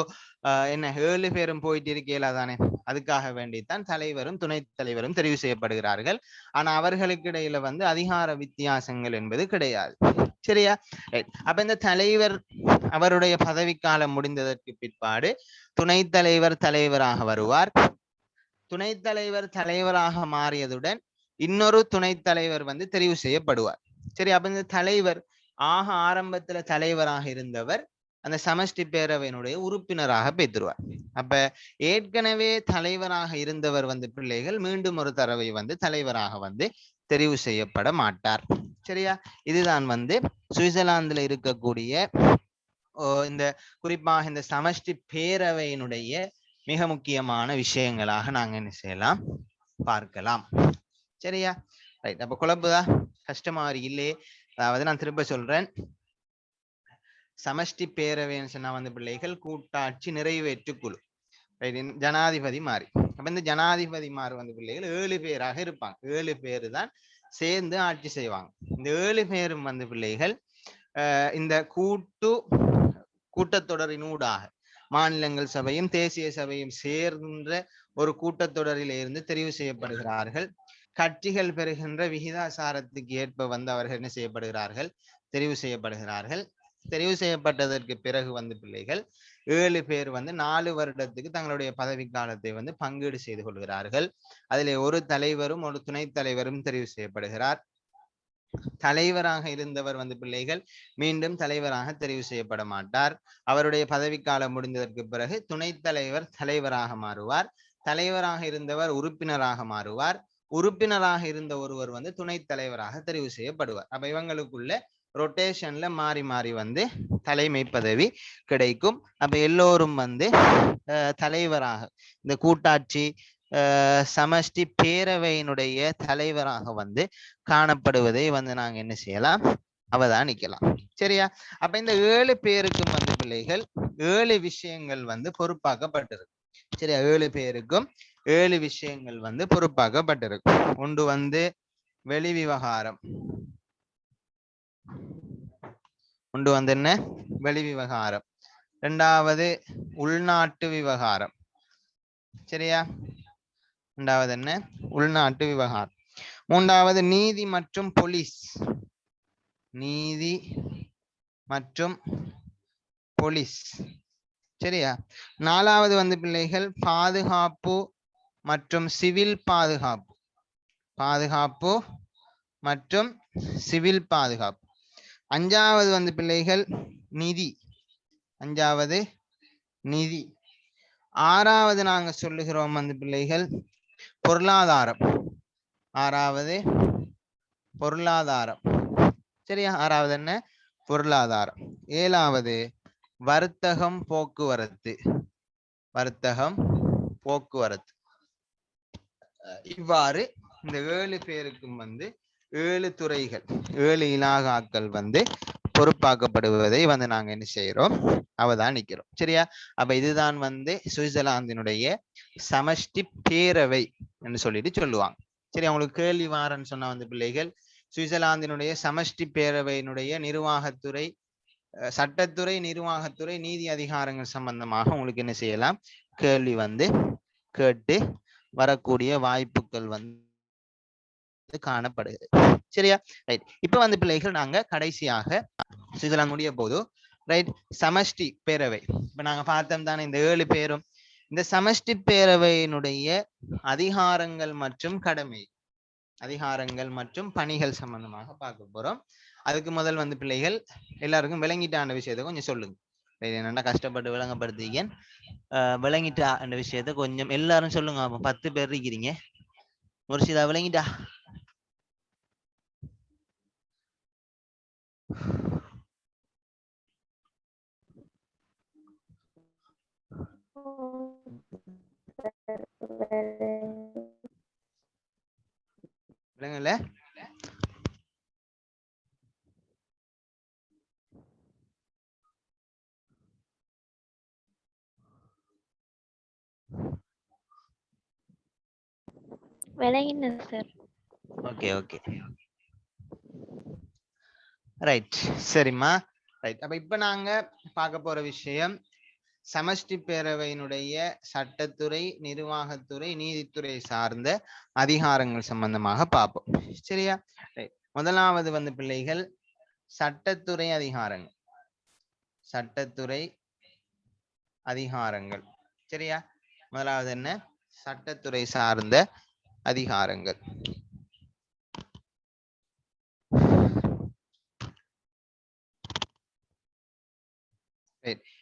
என்ன 7 பேரும் போயிட்டு இருக்கல தானே, அதுக்காக வேண்டித்தான் தலைவரும் துணைத் தலைவரும் தெரிவு செய்யப்படுகிறார்கள். ஆனா அவர்களுக்கு இடையில வந்து அதிகார வித்தியாசங்கள் என்பது கிடையாது. சரியா? அப்ப இந்த தலைவர் அவருடைய பதவிக்காலம் முடிந்ததற்கு பிற்பாடு துணைத் தலைவர் தலைவராக வருவார். துணைத் தலைவர் தலைவராக மாறியதுடன் இன்னொரு துணைத் தலைவர் வந்து தெரிவு செய்யப்படுவார். சரி, அப்ப இந்த தலைவர் ஆரம்பத்துல தலைவராக இருந்தவர் அந்த சமஷ்டி பேரவையினுடைய உறுப்பினராக பெற்றுருவார். அப்ப ஏற்கனவே தலைவராக இருந்தவர் வந்து பிள்ளைகள் மீண்டும் ஒரு தடவை வந்து தலைவராக வந்து தெரிவு செய்யப்பட மாட்டார். சரியா? இதுதான் வந்து சுவிட்சர்லாந்துல இருக்கக்கூடிய இந்த குறிப்பாக இந்த சமஷ்டி பேரவையினுடைய மிக முக்கியமான விஷயங்களாக நாங்க என்ன செய்யலாம், பார்க்கலாம். சரியா? ரைட். அப்ப குழப்புதா? கஷ்டமா இல்லையே? அதாவது நான் திரும்ப சொல்றேன், சமஷ்டி பேரவைன்னு சொன்னா வந்து பிள்ளைகள் கூட்டாட்சி நிறைவேற்று குழு. ஜனாதிபதி மாறி. அப்ப இந்த ஜனாதிபதி மாறி வந்து பிள்ளைகள் 7 பேராக இருப்பாங்க. 7 பேரு தான் சேர்ந்து ஆட்சி செய்வாங்க. இந்த 7 பேரும் வந்து பிள்ளைகள் இந்த கூட்டத்தொடரினூடாக மாநிலங்கள் சபையும் தேசிய சபையும் சேர்ந்த ஒரு கூட்டத்தொடரில் இருந்து தெரிவு செய்யப்படுகிறார்கள். கட்சிகள் பெறுகின்ற விகிதாசாரத்துக்கு ஏற்ப வந்து அவர்கள் என்ன செய்யப்படுகிறார்கள்? தெரிவு செய்யப்படுகிறார்கள். தெரிவு செய்யப்பட்டதற்கு பிறகு வந்து பிள்ளைகள் 7 பேர் வந்து 4 வருடத்துக்கு தங்களுடைய பதவி காலத்தை வந்து பங்கீடு செய்து கொள்கிறார்கள். அதிலே ஒரு தலைவரும் ஒரு துணைத் தலைவரும் தெரிவு செய்யப்படுகிறார். தலைவராக இருந்தவர் வந்து பிள்ளைகள் மீண்டும் தலைவராக தெரிவு செய்யப்பட மாட்டார். அவருடைய பதவிக்காலம் முடிந்ததற்கு பிறகு துணைத் தலைவர் தலைவராக மாறுவார். தலைவராக இருந்தவர் உறுப்பினராக மாறுவார். உறுப்பினராக இருந்த ஒருவர் வந்து துணைத் தலைவராக தெரிவு செய்யப்படுவார். அப்ப இவங்களுக்குள்ள ரொட்டேஷன்ல மாறி மாறி வந்து தலைமை பதவி கிடைக்கும். அப்ப எல்லோரும் வந்து தலைவராக இந்த கூட்டாட்சி சமஷ்டி பேரவையினுடைய தலைவராக வந்து காணப்படுவதை வந்து நாங்க என்ன செய்யலாம், அவதானிக்கலாம். சரியா? அப்ப இந்த 7 பேருக்கும் வந்து பிள்ளைகள் 7 விஷயங்கள் வந்து பொறுப்பாக்கப்பட்டிருக்கு. சரியா? 7 பேருக்கும் 7 விஷயங்கள் வந்து பொறுப்பாக்கப்பட்டிருக்கு. ஒன்று வந்து வெளி விவகாரம், ஒன்று வந்து என்ன, வெளி விவகாரம். இரண்டாவது உள்நாட்டு விவகாரம். சரியா? இரண்டாவது என்ன, உள்நாட்டு விவகாரம். மூன்றாவது நீதி மற்றும் போலீஸ், நீதி மற்றும் போலீஸ். சரியா? நாலாவது வந்து பிள்ளைகள் பாதுகாப்பு மற்றும் சிவில் பாதுகாப்பு, பாதுகாப்பு மற்றும் சிவில் பாதுகாப்பு. அஞ்சாவது வந்து பிள்ளைகள் நிதி, அஞ்சாவது நிதி. ஆறாவது நாங்க சொல்லுகிறோம் வந்து பிள்ளைகள் பொருளாதாரம், ஆறாவது பொருளாதாரம். சரியா? ஆறாவது என்ன, பொருளாதாரம். ஏழாவது வர்த்தகம் போக்குவரத்து, வர்த்தகம் போக்குவரத்து. இவ்வாறு இந்த 7 பேருக்கும் வந்து 7 துறைகள் 7 இலாகாக்கள் வந்து பொறுப்பாக்கப்படுவதை வந்து நாங்க என்ன செய்யறோம், அவதானிக்கிறோம். சரியா? அப்ப இதுதான் வந்து சுவிட்சர்லாந்தினுடைய சமஷ்டி பேரவை என்று சொல்லிட்டு சொல்லுவாங்க. சரி, அவங்களுக்கு கேள்வி வாரன்னு சொன்ன வந்து பிள்ளைகள் சுவிட்சர்லாந்தினுடைய சமஷ்டி பேரவையினுடைய நிர்வாகத்துறை, சட்டத்துறை, நிர்வாகத்துறை, நீதி அதிகாரங்கள் சம்பந்தமாக உங்களுக்கு என்ன செய்யலாம், கேள்வி வந்து கேட்டு வரக்கூடிய வாய்ப்புகள் வந்து காணப்படுகிறது. சரியா, ரைட். இப்ப வந்து பிள்ளைகள் நாங்க கடைசியாக சுவிட்சர்லாந்து முடிய போது, ரைட், சமஷ்டி பேரவை இப்ப நாங்க பார்த்தோம் தானே இந்த 7 பேரும். இந்த சமஷ்டி பேரவையினுடைய அதிகாரங்கள் மற்றும் கடமை, அதிகாரங்கள் மற்றும் பணிகள் சம்பந்தமாக பார்க்க போறோம். அதுக்கு முதல் வந்து பிள்ளைகள் எல்லாருக்கும் விளங்கிட்டான விஷயத்தை கொஞ்சம் சொல்லுங்க. என்னன்னா கஷ்டப்பட்டு விளங்கப்படுத்தீங்க, விளங்கிட்டா அந்த விஷயத்த கொஞ்சம் எல்லாரும் சொல்லுங்க. 10 பேர் இருக்கிறீங்க, முர்ஷிதா விளங்கிட்டா? விளங்கல? விளங்கினது சார். Okay okay, right. சரிம்மா, ரைட். அப்ப இப்ப நாங்க பார்க்க போற விஷயம் சமஷ்டி பேரவையினுடைய சட்டத்துறை, நிர்வாகத்துறை, நீதித்துறை சார்ந்த அதிகாரங்கள் சம்பந்தமாக பார்ப்போம். சரியா, ரைட். முதலாவது வந்து பிள்ளைகள் சட்டத்துறை அதிகாரங்கள், சட்டத்துறை அதிகாரங்கள். சரியா, முதலாவது என்ன, சட்டத்துறை சார்ந்த அதிகாரங்கள்.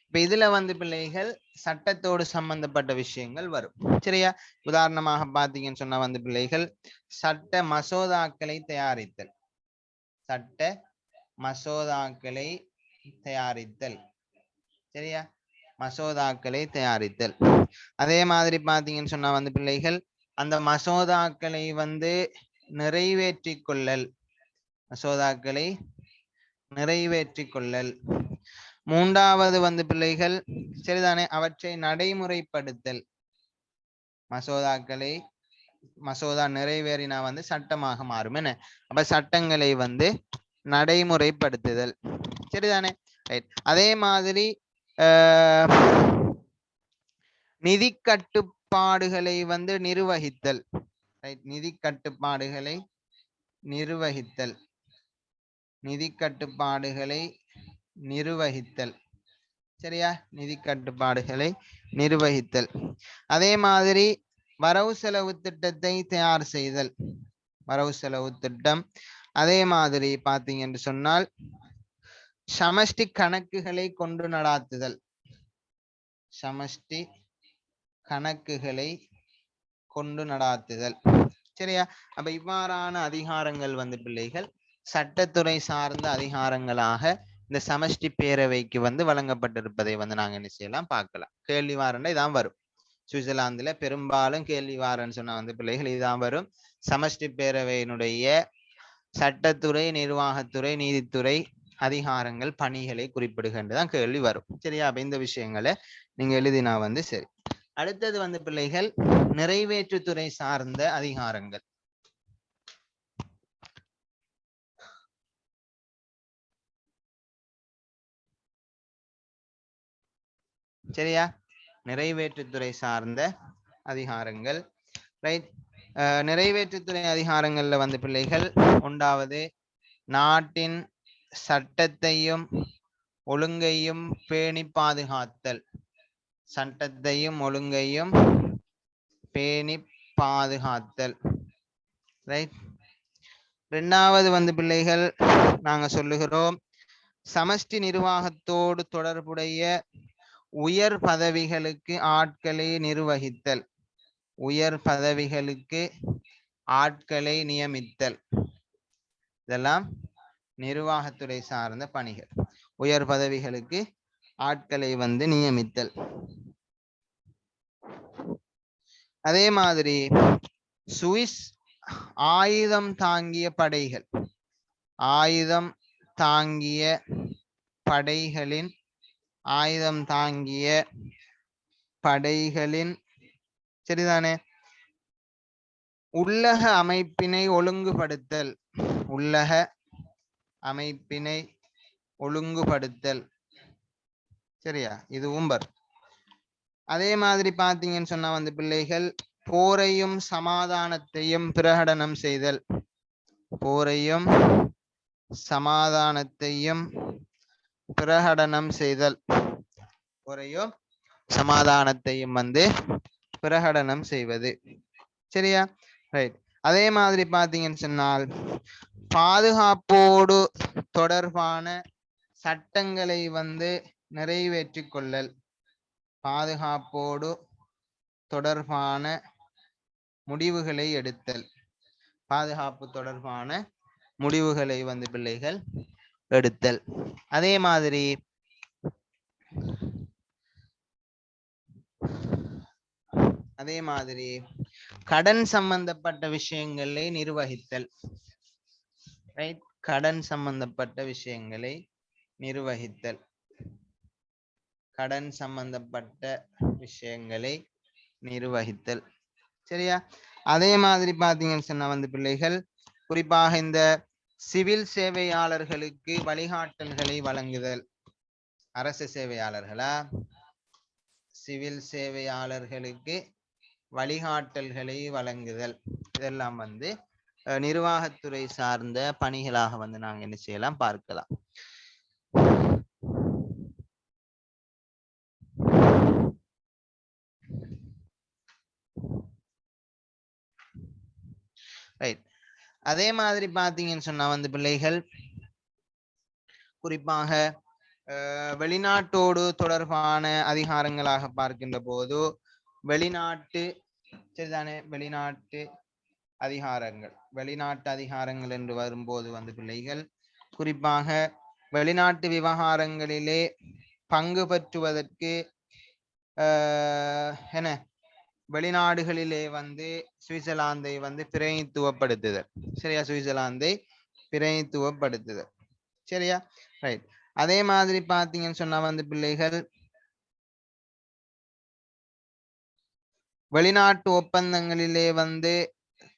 இப்ப இதுல வந்து பிள்ளைகள் சட்டத்தோடு சம்பந்தப்பட்ட விஷயங்கள் வரும். சரியா, உதாரணமாக பாத்தீங்கன்னு சொன்னா வந்து பிள்ளைகள் சட்ட மசோதாக்களை தயாரித்தல், சட்ட மசோதாக்களை தயாரித்தல். சரியா, மசோதாக்களை தயாரித்தல். அதே மாதிரி பாத்தீங்கன்னு சொன்னா வந்து பிள்ளைகள் அந்த மசோதாக்களை வந்து நிறைவேற்றி கொள்ளல், மசோதாக்களை நிறைவேற்றி கொள்ளல். மூன்றாவது வந்து பிள்ளைகள் சரிதானே, அவற்றை நடைமுறைப்படுத்தல். மசோதாக்களை, மசோதா நிறைவேறினா வந்து சட்டமாக மாறும். என்ன, அப்ப சட்டங்களை வந்து நடைமுறைப்படுத்துதல். சரிதானே, ரைட். அதே மாதிரி நிதி கட்டுப்பாடுகளை வந்து நிர்வகித்தல், ரைட். நிதி கட்டுப்பாடுகளை நிர்வகித்தல், நிதி கட்டுப்பாடுகளை நிர்வகித்தல். சரியா, நிதி கட்டுப்பாடுகளை நிர்வகித்தல். அதே மாதிரி வரவு செலவு திட்டத்தை தயார் செய்தல், வரவு செலவு திட்டம். அதே மாதிரி பாத்தீங்க என்று சொன்னால் சமஷ்டி கணக்குகளை கொண்டு நடாத்துதல், சமஷ்டி கணக்குகளை கொண்டு நடாத்துதல். சரியா, அப்ப இவ்வாறான அதிகாரங்கள் வந்து பிள்ளைகள் சட்டத்துறை சார்ந்த அதிகாரங்களாக இந்த சமஷ்டி பேரவைக்கு வந்து வழங்கப்பட்டிருப்பதை வந்து நாங்க என்ன செய்யலாம், பார்க்கலாம். கேள்வி வாரண்டா இதான் வரும். சுவிட்சர்லாந்துல பெரும்பாலும் கேள்வி வாரன்னு சொன்னா வந்து பிள்ளைகள் இதுதான் வரும். சமஷ்டி பேரவையினுடைய சட்டத்துறை, நிர்வாகத்துறை, நீதித்துறை அதிகாரங்கள், பணிகளை குறிப்பிடுகின்றதான் கேள்வி வரும். சரியா, அப்ப இந்த விஷயங்களை நீங்க எழுதினா வந்து சரி. அடுத்தது வந்து பிள்ளைகள் நிறைவேற்றுத்துறை சார்ந்த அதிகாரங்கள். சரியா, நிறைவேற்றுத்துறை சார்ந்த அதிகாரங்கள், ரைட். நிறைவேற்றுத்துறை அதிகாரங்கள்ல வந்து பிள்ளைகள் உண்டாவது நாட்டின் சட்டத்தையும் ஒழுங்கையும் பேணி பாதுகாத்தல், சட்டத்தையும் ஒழுங்கையும் பேணி பாதுகாத்தல், ரைட். இரண்டாவது வந்து பிள்ளைகள் நாங்க சொல்லுகிறோம் சமஷ்டி நிர்வாகத்தோடு தொடர்புடைய உயர் பதவிகளுக்கு ஆட்களை நிர்வகித்தல், உயர் பதவிகளுக்கு ஆட்களை நியமித்தல். இதெல்லாம் நிர்வாகத்துறை சார்ந்த பணிகள். உயர் பதவிகளுக்கு ஆட்களை வந்து நியமித்தல். அதே மாதிரி சுவிஸ் ஆயுதம் தாங்கிய படைகள், ஆயுதம் தாங்கிய படைகளின், ஆயுதம் தாங்கிய படைகளின் சரிதானே உள்ளக அமைப்பினை ஒழுங்குபடுத்தல், உள்ளக அமைப்பினை ஒழுங்குபடுத்தல். சரியா, இது உம்பர். அதே மாதிரி பாத்தீங்கன்னு சொன்னா வந்து பிள்ளைகள் போரையும் சமாதானத்தையும் பிரகடனம் செய்தல், போரையும் சமாதானத்தையும் பிரகடனம் செய்தல், போரையும் சமாதானத்தையும் வந்து பிரகடனம் செய்வது. சரியா, ரைட். அதே மாதிரி பாத்தீங்கன்னு சொன்னால் பாதுகாப்போடு தொடர்பான சட்டங்களை வந்து நிறைவேற்றிக் கொள்ளல், பாதுகாப்போடு தொடர்பான முடிவுகளை எடுத்தல், பாதுகாப்பு தொடர்பான முடிவுகளை வந்து பிள்ளைகள் எடுத்தல். அதே மாதிரி கடன் சம்பந்தப்பட்ட விஷயங்களை நிர்வகித்தல், ரைட், கடன் சம்பந்தப்பட்ட விஷயங்களை நிர்வகித்தல், கடன் சம்பந்தப்பட்ட விஷயங்களை நிர்வகித்தல். சரியா, அதே மாதிரி பாத்தீங்கன்னு சொன்னா வந்து பிள்ளைகள் குறிப்பாக இந்த சிவில் சேவையாளர்களுக்கு வழிகாட்டல்களை வழங்குதல், அரசு சேவையாளர்களா சிவில் சேவையாளர்களுக்கு வழிகாட்டல்களை வழங்குதல், இதெல்லாம் வந்து நிர்வாகத்துறை சார்ந்த பணிகளாக வந்து நாங்க என்ன செய்யலாம் பார்க்கலாம். ரைட். அதே மாதிரி பாத்தீங்கன்னு சொன்னா வந்து பிள்ளைகள் குறிப்பாக வெளிநாட்டோடு தொடர்பான அதிகாரங்களாக பார்க்கின்ற போது வெளிநாட்டு, சரிதானே, வெளிநாட்டு அதிகாரங்கள், வெளிநாட்டு அதிகாரங்கள் என்று வரும்போது வந்து பிள்ளைகள் குறிப்பாக வெளிநாட்டு விவகாரங்களிலே பங்கு பெற்றுவதற்கு என்ன வெளிநாடுகளிலே வந்து சுவிட்சர்லாந்தை வந்து பிரதிநிதித்துவப்படுத்துதல். சரியா, சுவிட்சர்லாந்தை பிரதிநிதித்துவப்படுத்துதல். சரியா, ரைட். அதே மாதிரி பாத்தீங்கன்னு சொன்னா வந்து பிள்ளைகள் வெளிநாட்டு ஒப்பந்தங்களிலே வந்து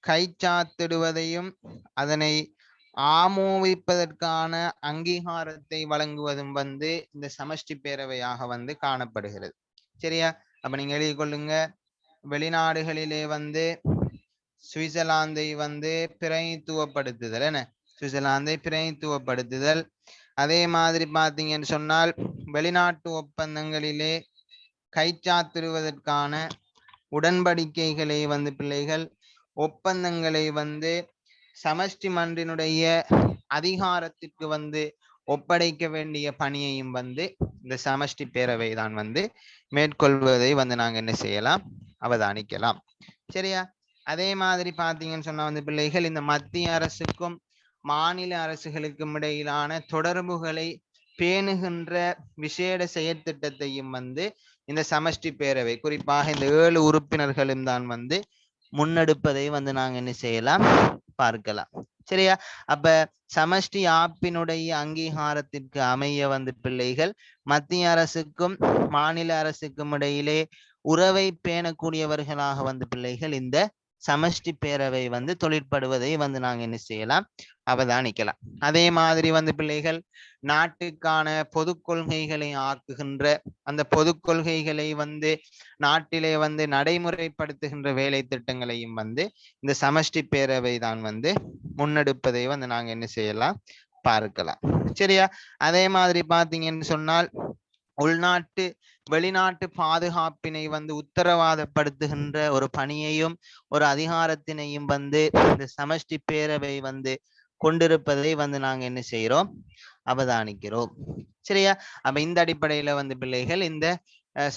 கைச்சாத்திடுவதையும் அதனை ஆமோதிப்பதற்கான அங்கீகாரத்தை வழங்குவதும் வந்து இந்த சமஷ்டி பேரவையாக வந்து காணப்படுகிறது. சரியா, அப்ப நீங்க எழுதி கொள்ளுங்க, வெளிநாடுகளிலே வந்து சுவிட்சர்லாந்தை வந்து பிரதிநிதித்துவப்படுத்துதல், என்ன சுவிட்சர்லாந்தை பிரதிநிதித்துவப்படுத்துதல். அதே மாதிரி பாத்தீங்கன்னு சொன்னால் வெளிநாட்டு ஒப்பந்தங்களிலே கைச்சாத்திடுவதற்கான உடன்படிக்கைகளை வந்து பிள்ளைகள் ஒப்பந்தங்களை வந்து சமஷ்டி மன்றினுடைய அதிகாரத்திற்கு வந்து ஒப்படைக்க வேண்டிய பணியையும் வந்து இந்த சமஷ்டி பேரவை தான் வந்து மேற்கொள்வதை வந்து நாங்க என்ன செய்யலாம் அவதானிக்கலாம். சரியா, அதே மாதிரி பாத்தீங்கன்னு சொன்னா வந்து பிள்ளைகள் இந்த மத்திய அரசுக்கும் மாநில அரசுகளுக்கும் இடையிலான தொடர்புகளை பேணுகின்ற விசேட செயற்திட்டத்தையும் வந்து இந்த சமஷ்டி பேரவை குறிப்பாக இந்த 7 உறுப்பினர்களும் தான் வந்து முன்னெடுப்பதை வந்து நாங்க என்ன செய்யலாம் பார்க்கலாம். சரியா, அப்ப சமஷ்டி ஆப்பினுடைய அங்கீகாரத்திற்கு அமைய வந்து பிள்ளைகள் மத்திய அரசுக்கும் மாநில அரசுக்கும் இடையிலே உறவை பேணக்கூடியவர்களாக வந்து பிள்ளைகள் இந்த சமஷ்டி பேரவை வந்து தொழிற்படுவதை வந்து நாங்க என்ன செய்யலாம் அவதானிக்கலாம். அதே மாதிரி வந்து பிள்ளைகள் நாட்டுக்கான பொது கொள்கைகளை ஆக்குகின்ற அந்த பொது கொள்கைகளை வந்து நாட்டிலே வந்து நடைமுறைப்படுத்துகின்ற வேலை திட்டங்களையும் வந்து இந்த சமஷ்டி பேரவை தான் வந்து முன்னெடுப்பதை வந்து நாங்க என்ன செய்யலாம் பார்க்கலாம். சரியா, அதே மாதிரி பாத்தீங்கன்னு சொன்னால் உள்நாட்டு வெளிநாட்டு பாதுகாப்பினை வந்து உத்தரவாதப்படுத்துகின்ற ஒரு பணியையும் ஒரு அதிகாரத்தினையும் வந்து இந்த சமஷ்டி பேரவை வந்து கொண்டிருப்பதை வந்து நாங்க என்ன செய்யறோம் அவதானிக்கிறோம். சரியா, அப்ப இந்த அடிப்படையில வந்து பிள்ளைகள் இந்த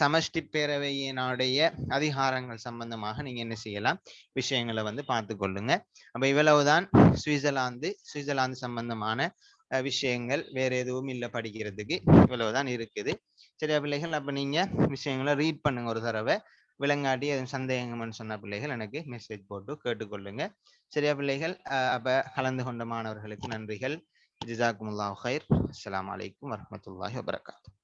சமஷ்டி பேரவையினுடைய அதிகாரங்கள் சம்பந்தமாக நீங்க என்ன செய்யலாம் விஷயங்களை வந்து பார்த்து கொள்ளுங்க. அப்ப இவ்வளவுதான் சுவிட்சர்லாந்து சம்பந்தமான விஷயங்கள், வேற எதுவும் இல்லை படிக்கிறதுக்கு, இவ்வளவுதான் இருக்குது. சரியா பிள்ளைகள், அப்ப நீங்க விஷயங்களை ரீட் பண்ணுங்க ஒரு தடவை, விளங்காட்டி எதுவும் சந்தேகம்னு சொன்ன பிள்ளைகள் எனக்கு மெசேஜ் போட்டு கேட்டுக்கொள்ளுங்க. சரியா பிள்ளைகள், அப்ப கலந்து கொண்ட மாணவர்களுக்கு நன்றிகள். ஜிசாக்குமுல்லாஹ் ஹைர். அஸ்ஸலாமு அலைக்கும் வரஹ்மத்துல்லாஹி வபரகாத்துஹு.